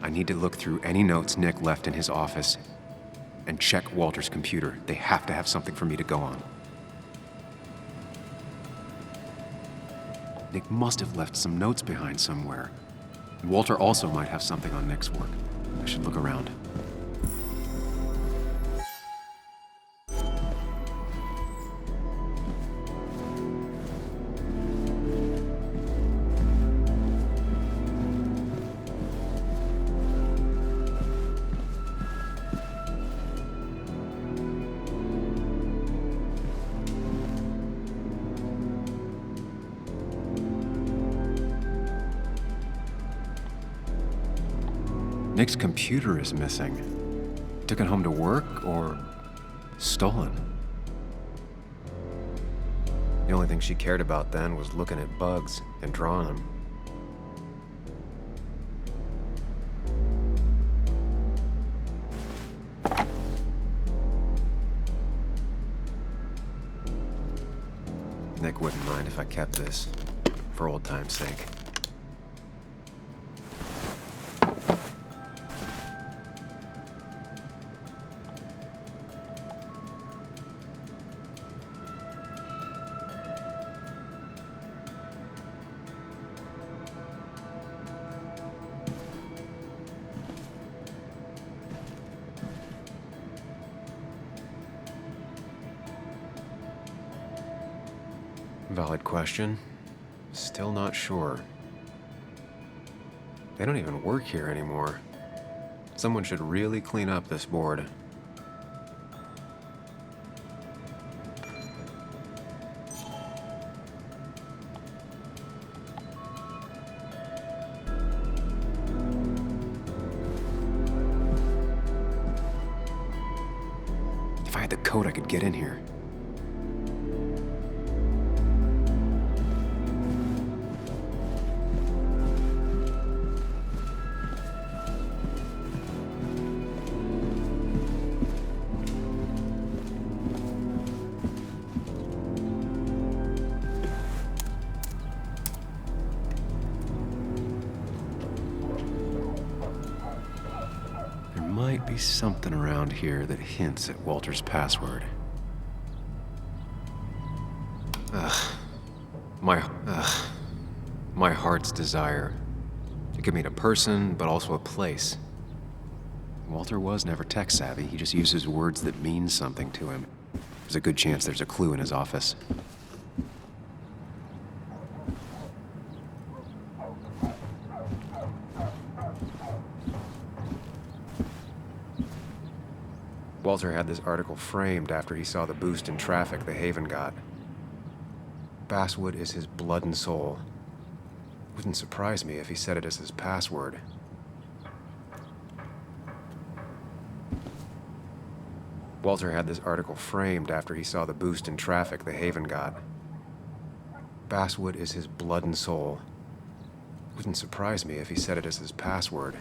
I need to look through any notes Nick left in his office and check Walter's computer. They have to have something for me to go on. Nick must have left some notes behind somewhere. Walter also might have something on Nick's work. I should look around. Nick's computer is missing. Took it home to work or stolen? The only thing she cared about then was looking at bugs and drawing them. Nick wouldn't mind if I kept this, for old time's sake. Valid question. Still not sure. They don't even work here anymore. Someone should really clean up this board. If I had the code, I could get in here. Might be something around here that hints at Walter's password. My heart's desire. It could mean a person, but also a place. Walter was never tech-savvy. He just uses words that mean something to him. There's a good chance there's a clue in his office. Walter had this article framed after he saw the boost in traffic the Haven got. Basswood is his blood and soul. Wouldn't surprise me if he said it as his password. Walter had this article framed after he saw the boost in traffic the Haven got. Basswood is his blood and soul. Wouldn't surprise me if he said it as his password.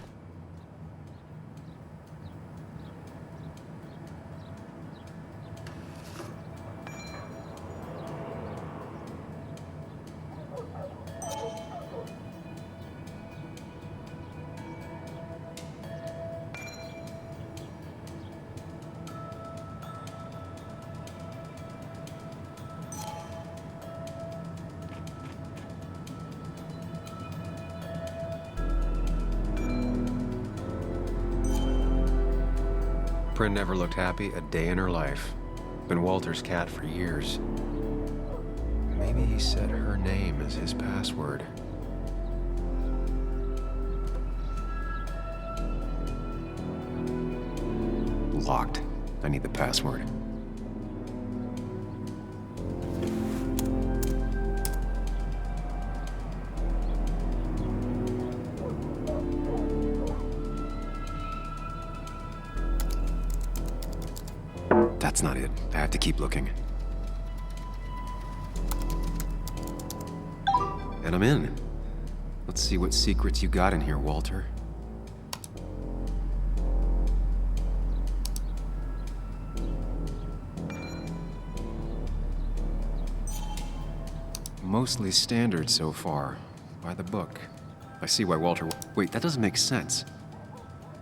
Prin never looked happy a day in her life. Been Walter's cat for years. Maybe he said her name as his password. Locked. I need the password. That's not it. I have to keep looking. And I'm in. Let's see what secrets you got in here, Walter. Mostly standard so far. By the book. I see why Walter... Wait, that doesn't make sense.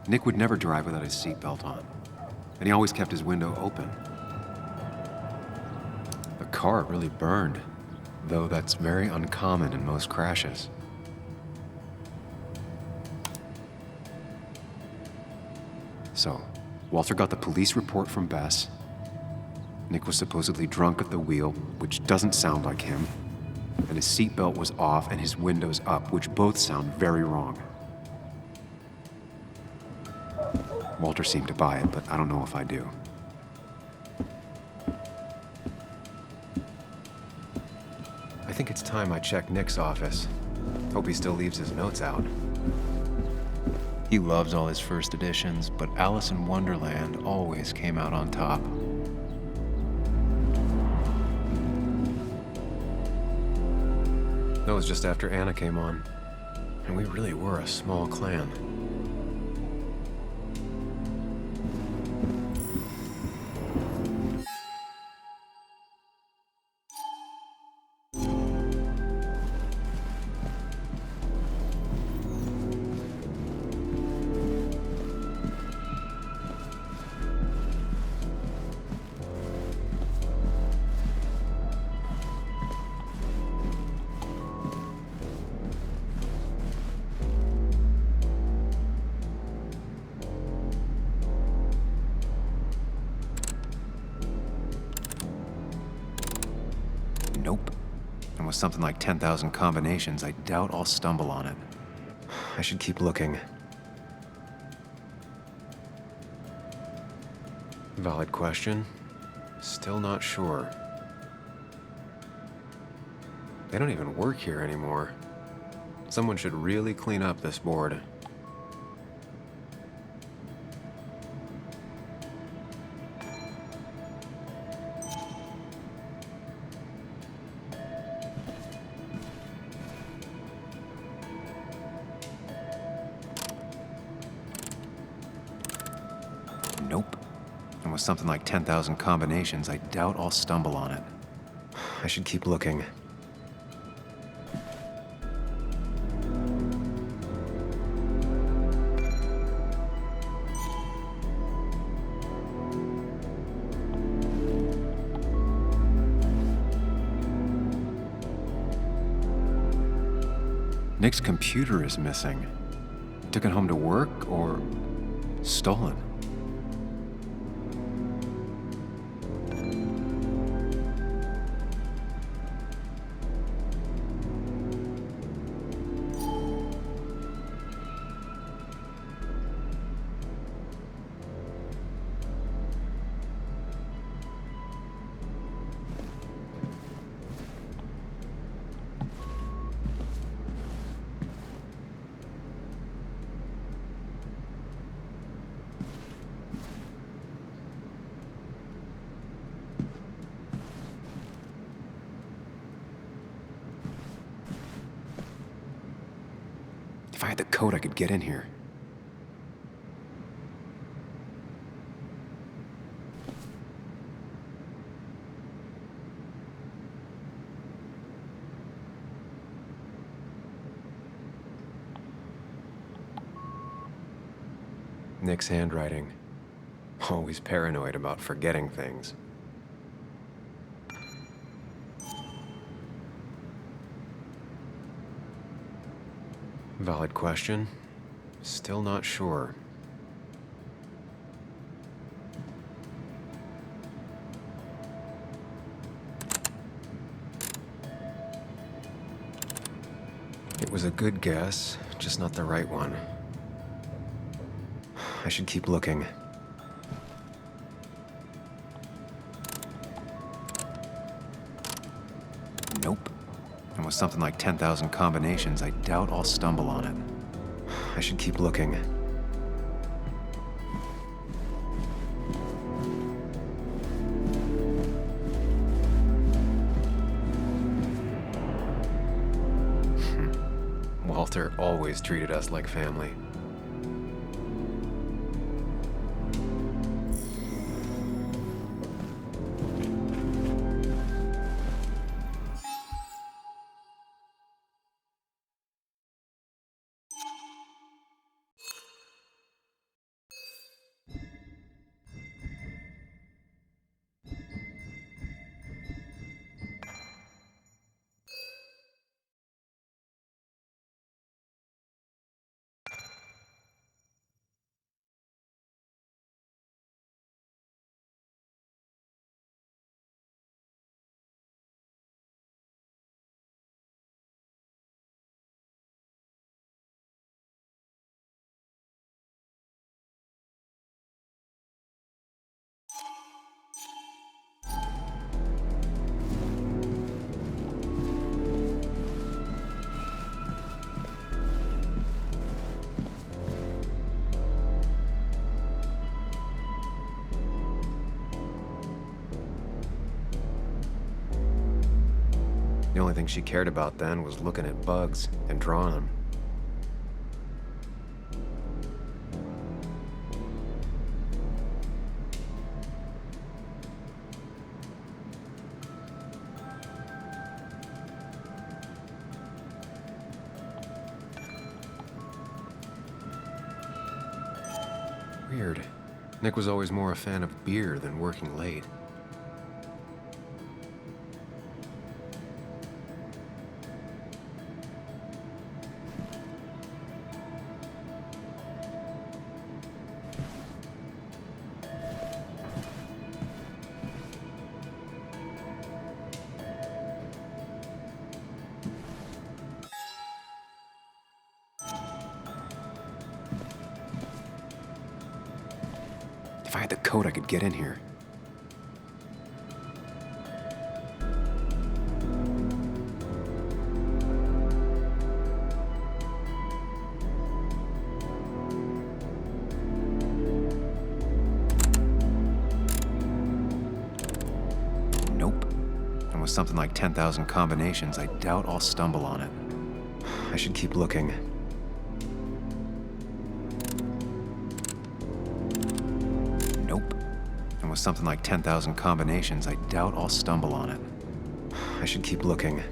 Nick would never drive without his seatbelt on. And he always kept his window open. The car really burned, though that's very uncommon in most crashes. So, Walter got the police report from Bess. Nick was supposedly drunk at the wheel, which doesn't sound like him. And his seatbelt was off and his windows up, which both sound very wrong. Walter seemed to buy it, but I don't know if I do. I think it's time I check Nick's office. Hope he still leaves his notes out. He loves all his first editions, but Alice in Wonderland always came out on top. That was just after Anna came on, and we really were a small clan. Nope. And with something like 10,000 combinations, I doubt I'll stumble on it. I should keep looking. Valid question. Still not sure. They don't even work here anymore. Someone should really clean up this board. Nope. And with something like 10,000 combinations, I doubt I'll stumble on it. I should keep looking. Nick's computer is missing. Took it home to work, or Stolen. If I had the code, I could get in here. Nick's handwriting. Always paranoid about forgetting things. Valid question. Still not sure. It was a good guess, just not the right one. I should keep looking. Nope. And with something like 10,000 combinations, I doubt I'll stumble on it. I should keep looking. Walter always treated us like family. The only thing she cared about then was looking at bugs and drawing them. Weird. Nick was always more a fan of beer than working late. If I had the code, I could get in here. Nope. And with something like 10,000 combinations, I doubt I'll stumble on it. I should keep looking. With something like 10,000 combinations, I doubt I'll stumble on it. I should keep looking.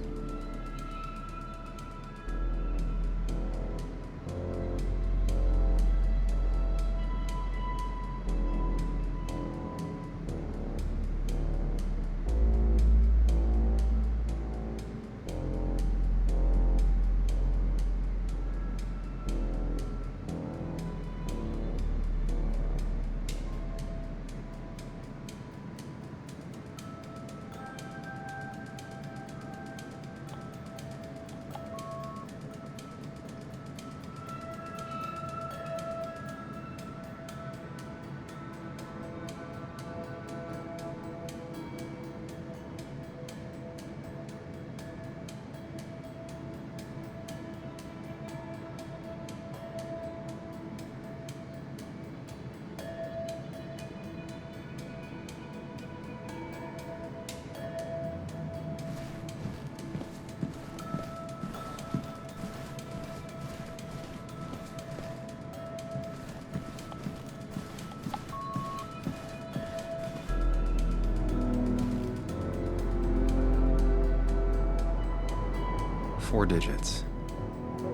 4 digits.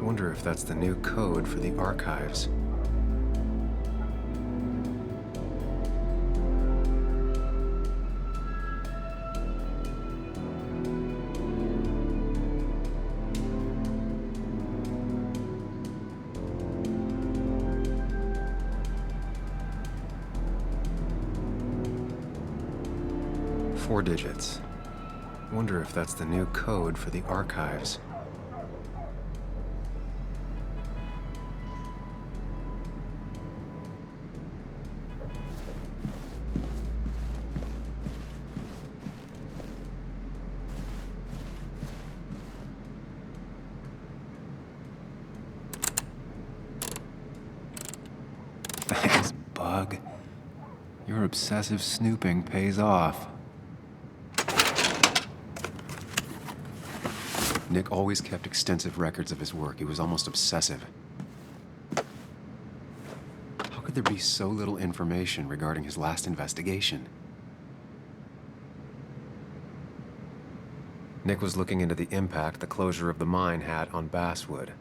Wonder if that's the new code for the archives. Four digits. Wonder if that's the new code for the archives. Thanks, Bug. Your obsessive snooping pays off. Nick always kept extensive records of his work. He was almost obsessive. How could there be so little information regarding his last investigation? Nick was looking into the impact the closure of the mine had on Basswood.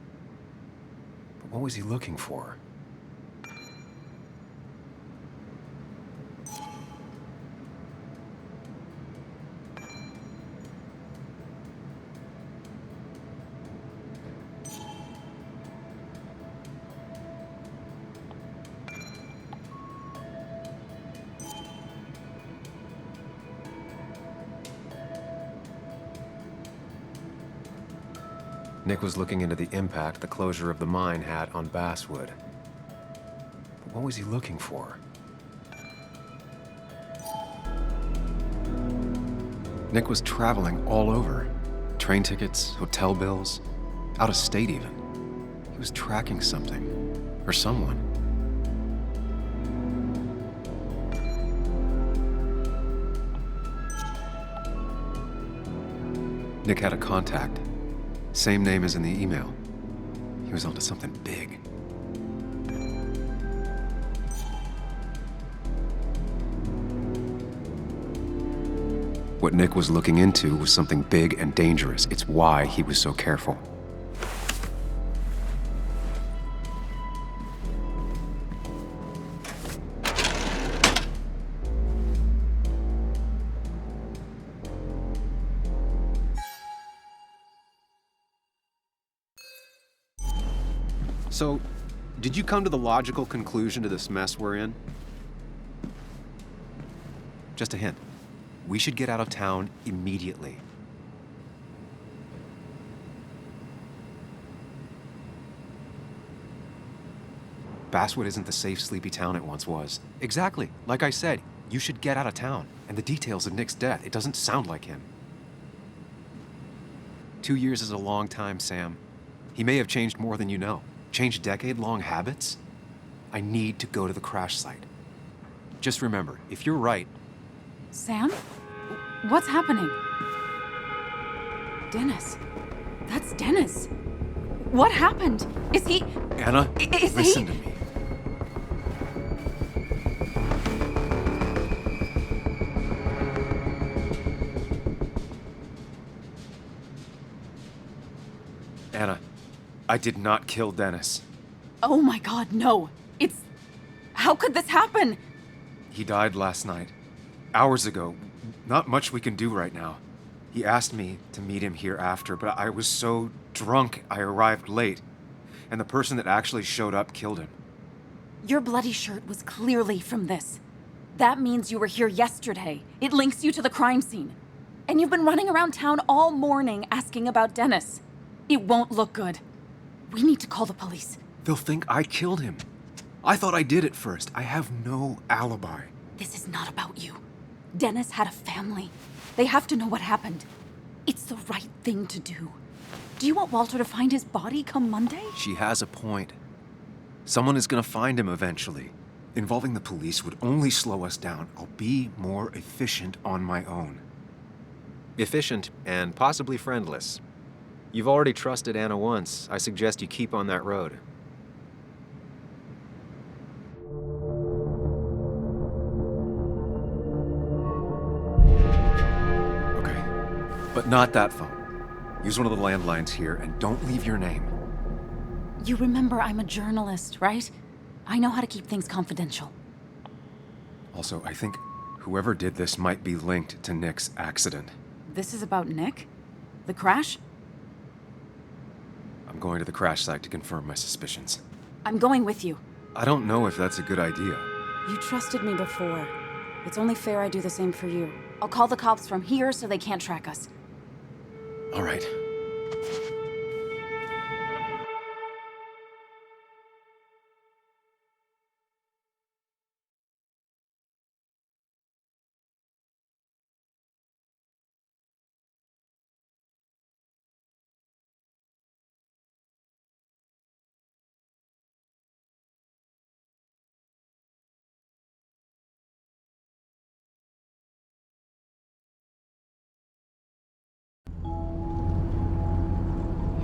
But what was he looking for? Nick was looking into the impact the closure of the mine had on Basswood. But what was he looking for? Nick was traveling all over. Train tickets, hotel bills, out of state even. He was tracking something, or someone. Nick had a contact. Same name as in the email. He was onto something big. What Nick was looking into was something big and dangerous. It's why he was so careful. So, did you come to the logical conclusion to this mess we're in? Just a hint. We should get out of town immediately. Basswood isn't the safe, sleepy town it once was. Exactly. Like I said, you should get out of town. And the details of Nick's death, it doesn't sound like him. 2 years is a long time, Sam. He may have changed more than you know. Changed decade-long habits? I need to go to the crash site. Just remember, if you're right... Sam? What's happening? Dennis. That's Dennis. What happened? Is he... Anna, listen to me. Anna, I did not kill Dennis. Oh my God, no. It's... How could this happen? He died last night. Hours ago. Not much we can do right now. He asked me to meet him here after, but I was so drunk I arrived late. And the person that actually showed up killed him. Your bloody shirt was clearly from this. That means you were here yesterday. It links you to the crime scene. And you've been running around town all morning asking about Dennis. It won't look good. We need to call the police. They'll think I killed him. I thought I did at first. I have no alibi. This is not about you. Dennis had a family. They have to know what happened. It's the right thing to do. Do you want Walter to find his body come Monday? She has a point. Someone is gonna find him eventually. Involving the police would only slow us down. I'll be more efficient on my own. Efficient and possibly friendless. You've already trusted Anna once. I suggest you keep on that road. Okay, but not that phone. Use one of the landlines here and don't leave your name. You remember I'm a journalist, right? I know how to keep things confidential. Also, I think whoever did this might be linked to Nick's accident. This is about Nick? The crash? I'm going to the crash site to confirm my suspicions. I'm going with you. I don't know if that's a good idea. You trusted me before. It's only fair I do the same for you. I'll call the cops from here so they can't track us. All right.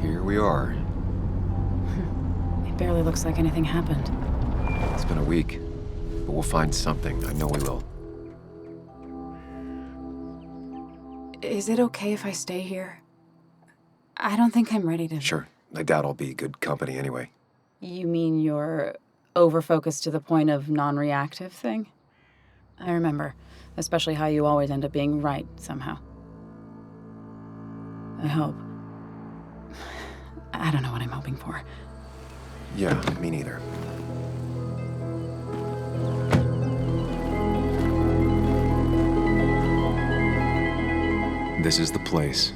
Here we are. It barely looks like anything happened. It's been a week, but we'll find something. I know we will. Is it okay if I stay here? I don't think I'm ready to... Sure. I doubt I'll be good company anyway. You mean you're over-focused to the point of non-reactive thing? I remember, especially how you always end up being right somehow. I hope. I don't know what I'm hoping for. Yeah, me neither. This is the place.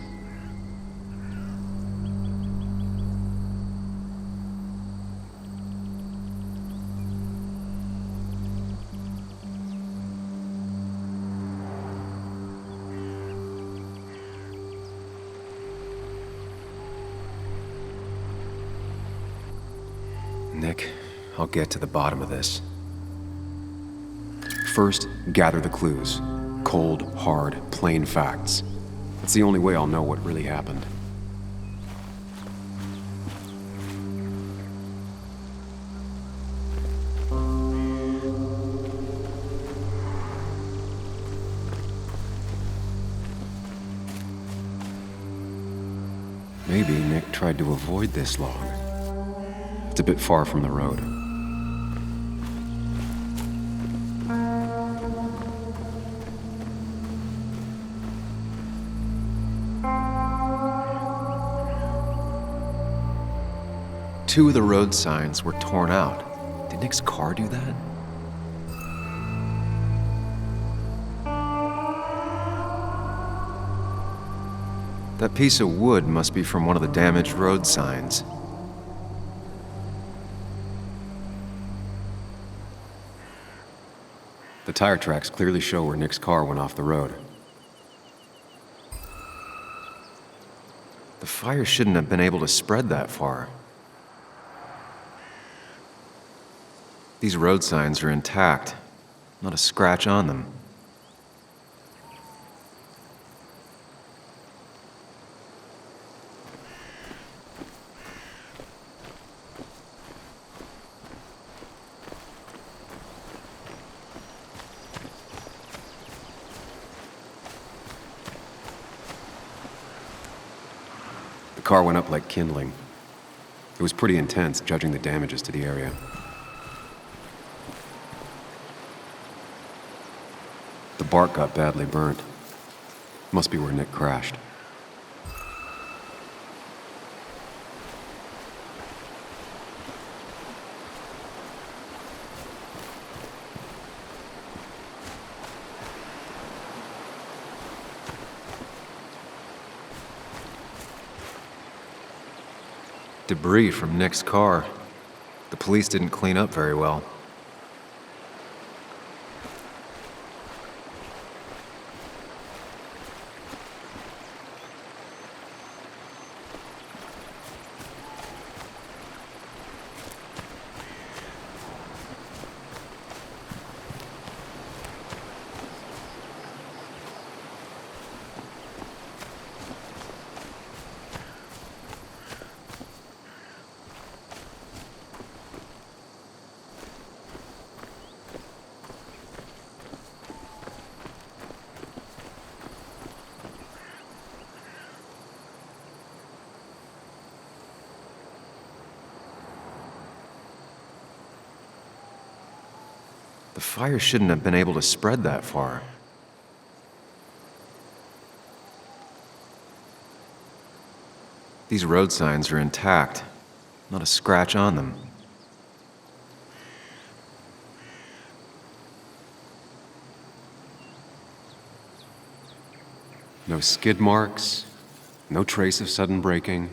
Nick, I'll get to the bottom of this. First, gather the clues. Cold, hard, plain facts. It's the only way I'll know what really happened. Maybe Nick tried to avoid this log. It's a bit far from the road. Two of the road signs were torn out. Did Nick's car do that? That piece of wood must be from one of the damaged road signs. The tire tracks clearly show where Nick's car went off the road. The fire shouldn't have been able to spread that far. These road signs are intact, not a scratch on them. The car went up like kindling. It was pretty intense, judging the damages to the area. The bark got badly burnt. Must be where Nick crashed. Debris from Nick's car. The police didn't clean up very well. The fire shouldn't have been able to spread that far. These road signs are intact. Not a scratch on them. No skid marks, no trace of sudden braking.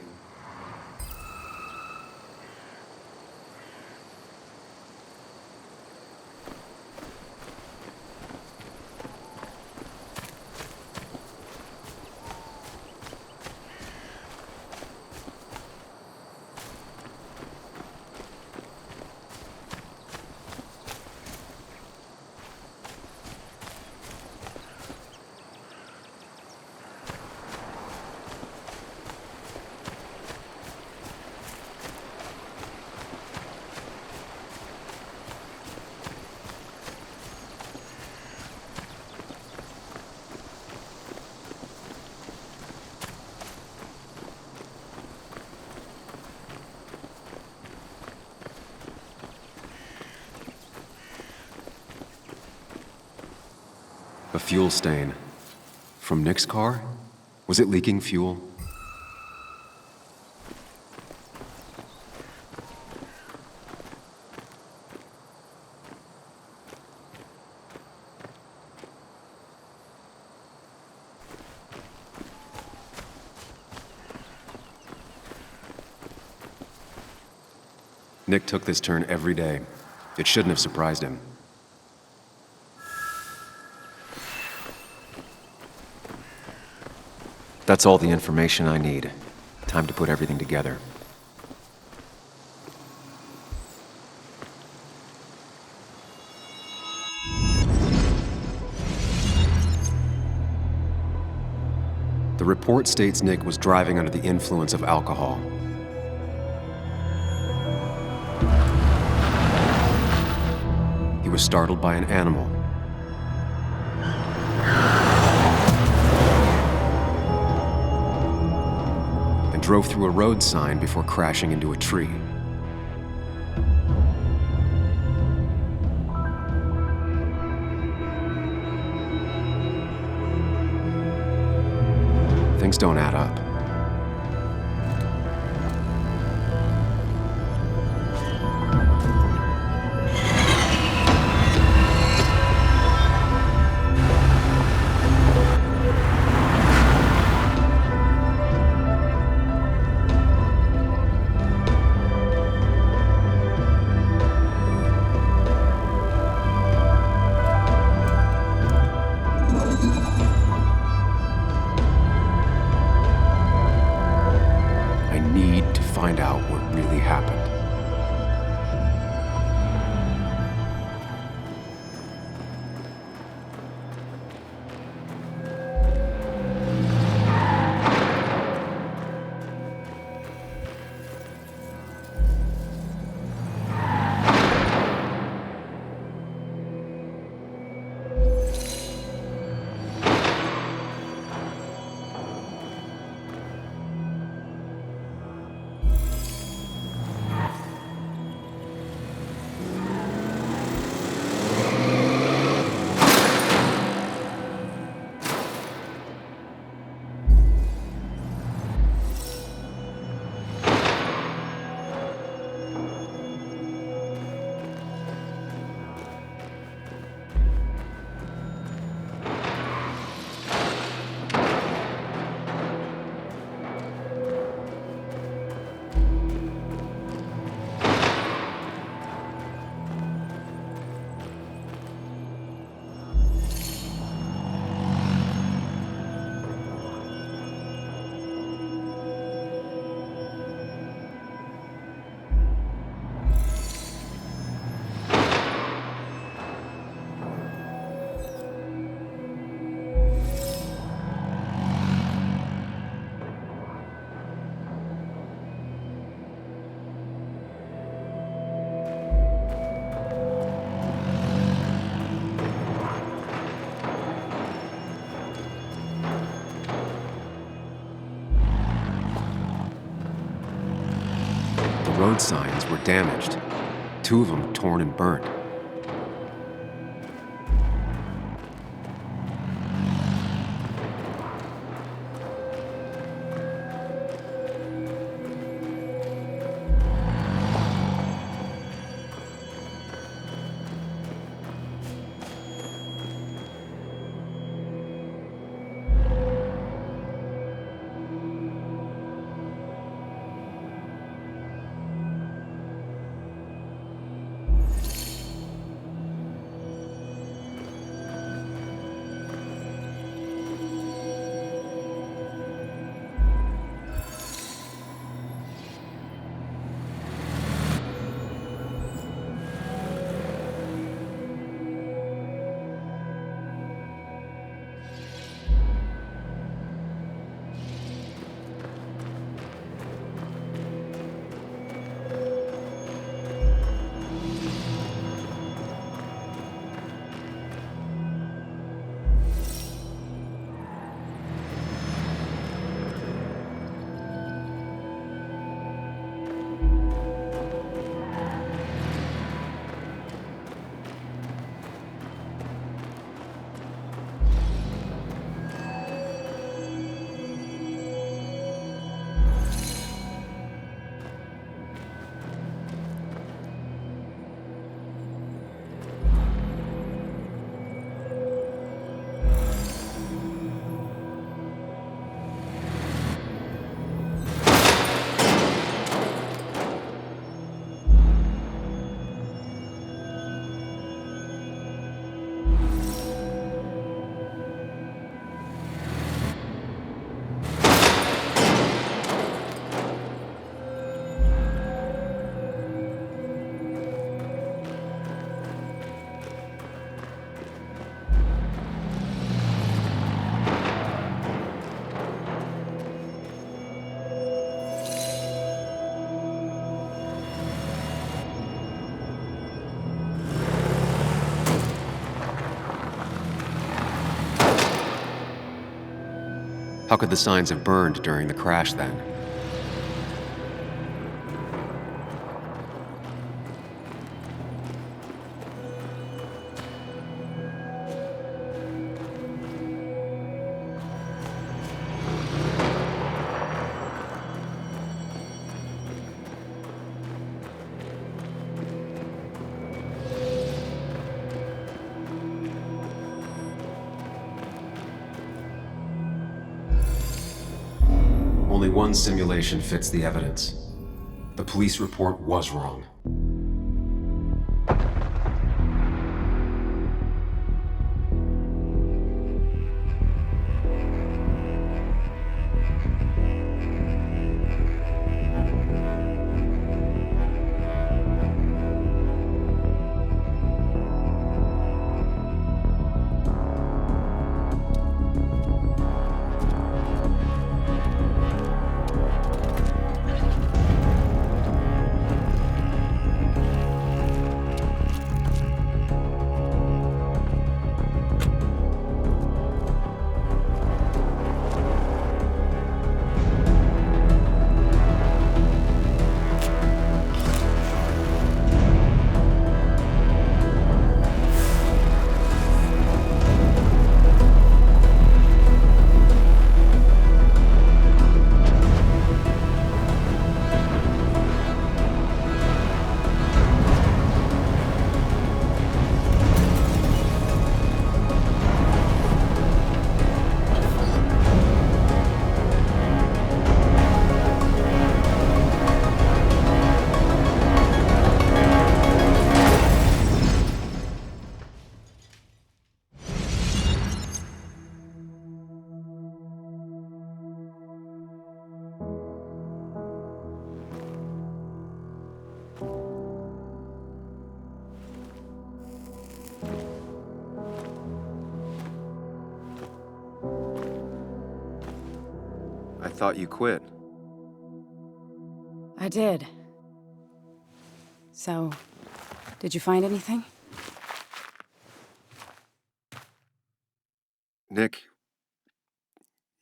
A fuel stain. From Nick's car? Was it leaking fuel? Nick took this turn every day. It shouldn't have surprised him. That's all the information I need. Time to put everything together. The report states Nick was driving under the influence of alcohol. He was startled by an animal. And drove through a road sign before crashing into a tree. Things don't add up. Find out what really happened. Road signs were damaged, 2 of them torn and burnt. How could the signs have burned during the crash then? Only one simulation fits the evidence. The police report was wrong. I thought you quit. I did. So, did you find anything? Nick,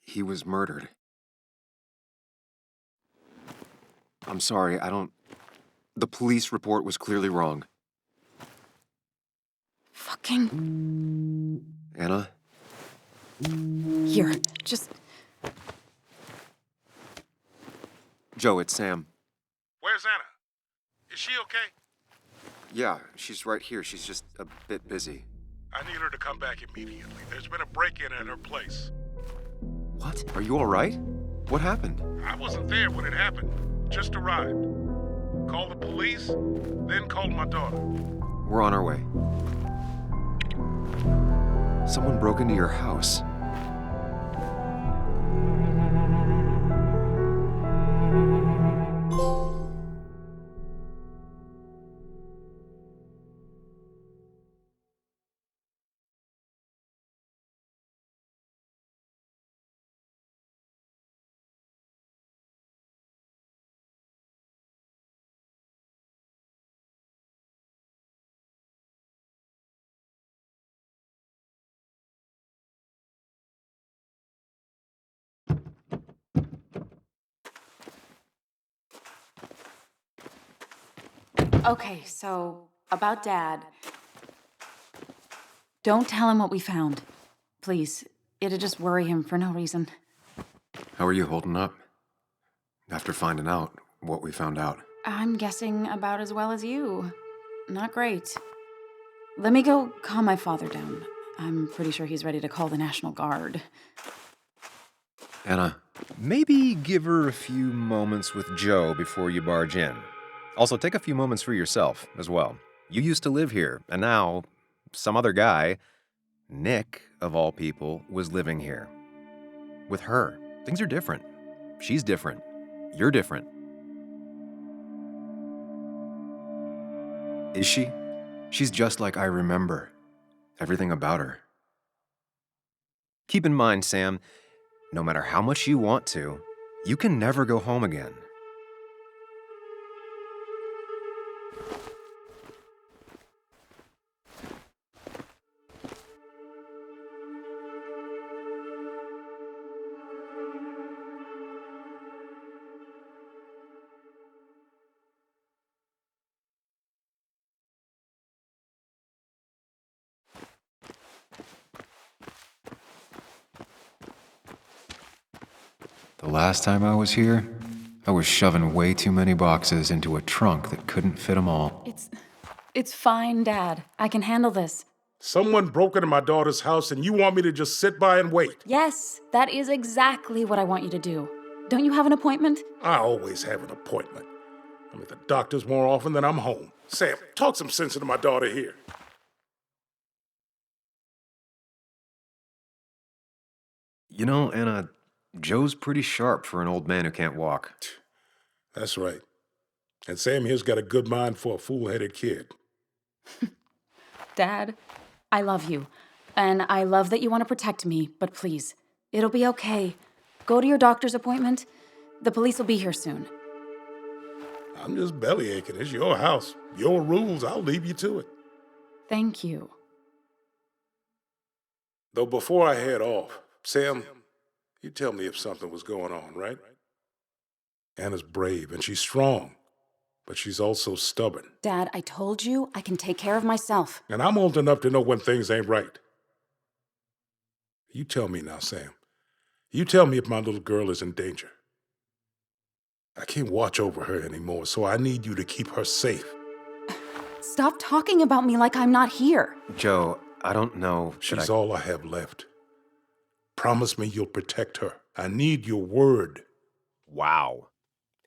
he was murdered. I'm sorry, the police report was clearly wrong. Fucking... Anna? Here, just... Joe, it's Sam. Where's Anna? Is she okay? Yeah, she's right here. She's just a bit busy. I need her to come back immediately. There's been a break-in at her place. What? Are you all right? What happened? I wasn't there when it happened. Just arrived. Called the police, then called my daughter. We're on our way. Someone broke into your house. Okay, so, about Dad. Don't tell him what we found. Please. It'd just worry him for no reason. How are you holding up? After finding out what we found out. I'm guessing about as well as you. Not great. Let me go calm my father down. I'm pretty sure he's ready to call the National Guard. Anna, maybe give her a few moments with Joe before you barge in. Also, take a few moments for yourself as well. You used to live here, and now some other guy, Nick, of all people, was living here. With her. Things are different. She's different. You're different. Is she? She's just like I remember. Everything about her. Keep in mind, Sam, no matter how much you want to, you can never go home again. last time I was here, I was shoving way too many boxes into a trunk that couldn't fit them all. It's fine, Dad. I can handle this. Someone broke into my daughter's house and you want me to just sit by and wait? Yes, that is exactly what I want you to do. Don't you have an appointment? I always have an appointment. I'm at the doctor's more often than I'm home. Sam, talk some sense into my daughter here. You know, Anna, Joe's pretty sharp for an old man who can't walk. That's right. And Sam here's got a good mind for a fool-headed kid. Dad, I love you. And I love that you want to protect me, but please, it'll be okay. Go to your doctor's appointment. The police will be here soon. I'm just bellyaching. It's your house. Your rules. I'll leave you to it. Thank you. Though before I head off, Sam, you tell me if something was going on, right? Anna's brave and she's strong, but she's also stubborn. Dad, I told you I can take care of myself. And I'm old enough to know when things ain't right. You tell me now, Sam. You tell me if my little girl is in danger. I can't watch over her anymore, so I need you to keep her safe. Stop talking about me like I'm not here. Joe, I don't know. She's all I have left. Promise me you'll protect her. I need your word. Wow.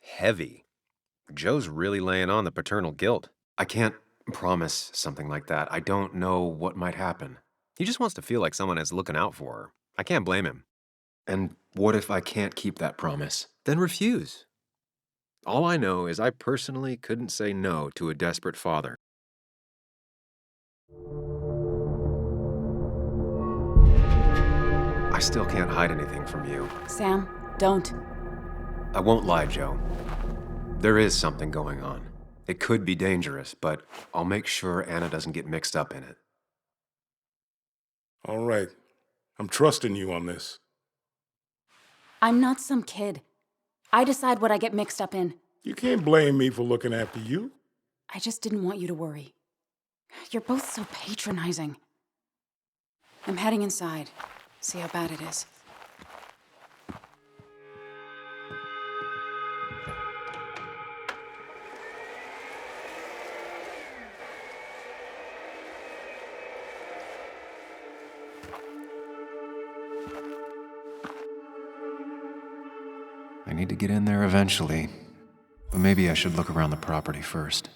Heavy. Joe's really laying on the paternal guilt. I can't promise something like that. I don't know what might happen. He just wants to feel like someone is looking out for her. I can't blame him. And what if I can't keep that promise? Then refuse. All I know is I personally couldn't say no to a desperate father. I still can't hide anything from you. Sam, don't. I won't lie, Joe. There is something going on. It could be dangerous, but I'll make sure Anna doesn't get mixed up in it. All right. I'm trusting you on this. I'm not some kid. I decide what I get mixed up in. You can't blame me for looking after you. I just didn't want you to worry. You're both so patronizing. I'm heading inside. See how bad it is. I need to get in there eventually, but maybe I should look around the property first.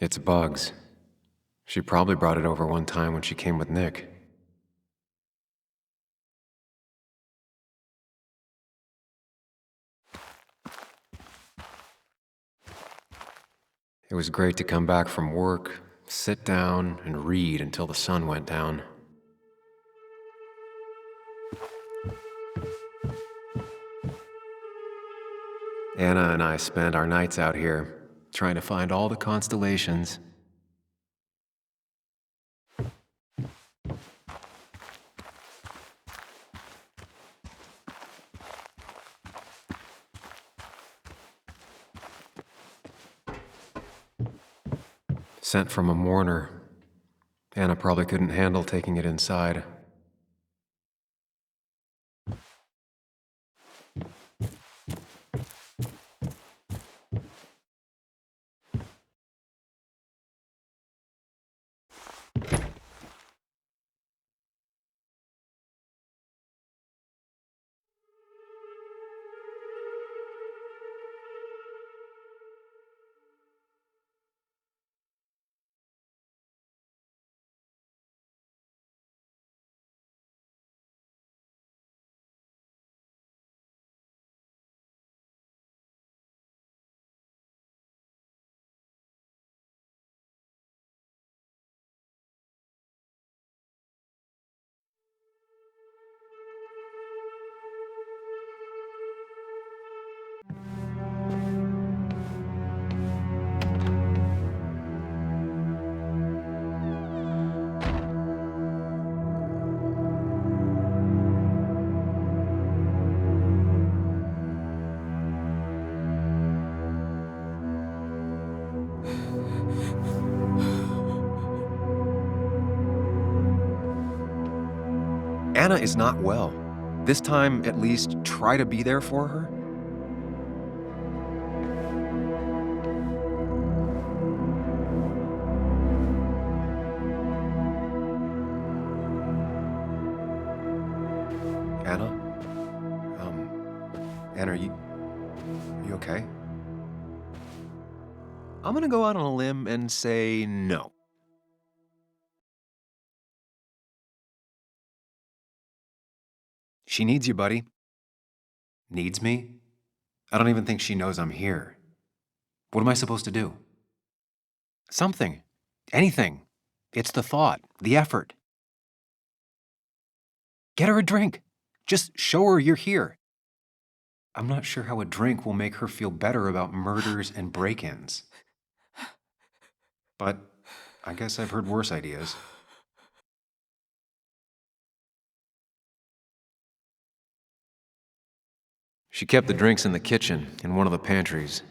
It's Bugs. She probably brought it over one time when she came with Nick. It was great to come back from work, sit down, and read until the sun went down. Anna and I spent our nights out here, trying to find all the constellations. Sent from a mourner. Anna probably couldn't handle taking it inside. Anna is not well. This time, at least, try to be there for her. Anna? Anna, are you okay? I'm gonna go out on a limb and say no. She needs you, buddy. Needs me? I don't even think she knows I'm here. What am I supposed to do? Something. Anything. It's the thought, the effort. Get her a drink. Just show her you're here. I'm not sure how a drink will make her feel better about murders and break-ins. But I guess I've heard worse ideas. She kept the drinks in the kitchen, in one of the pantries.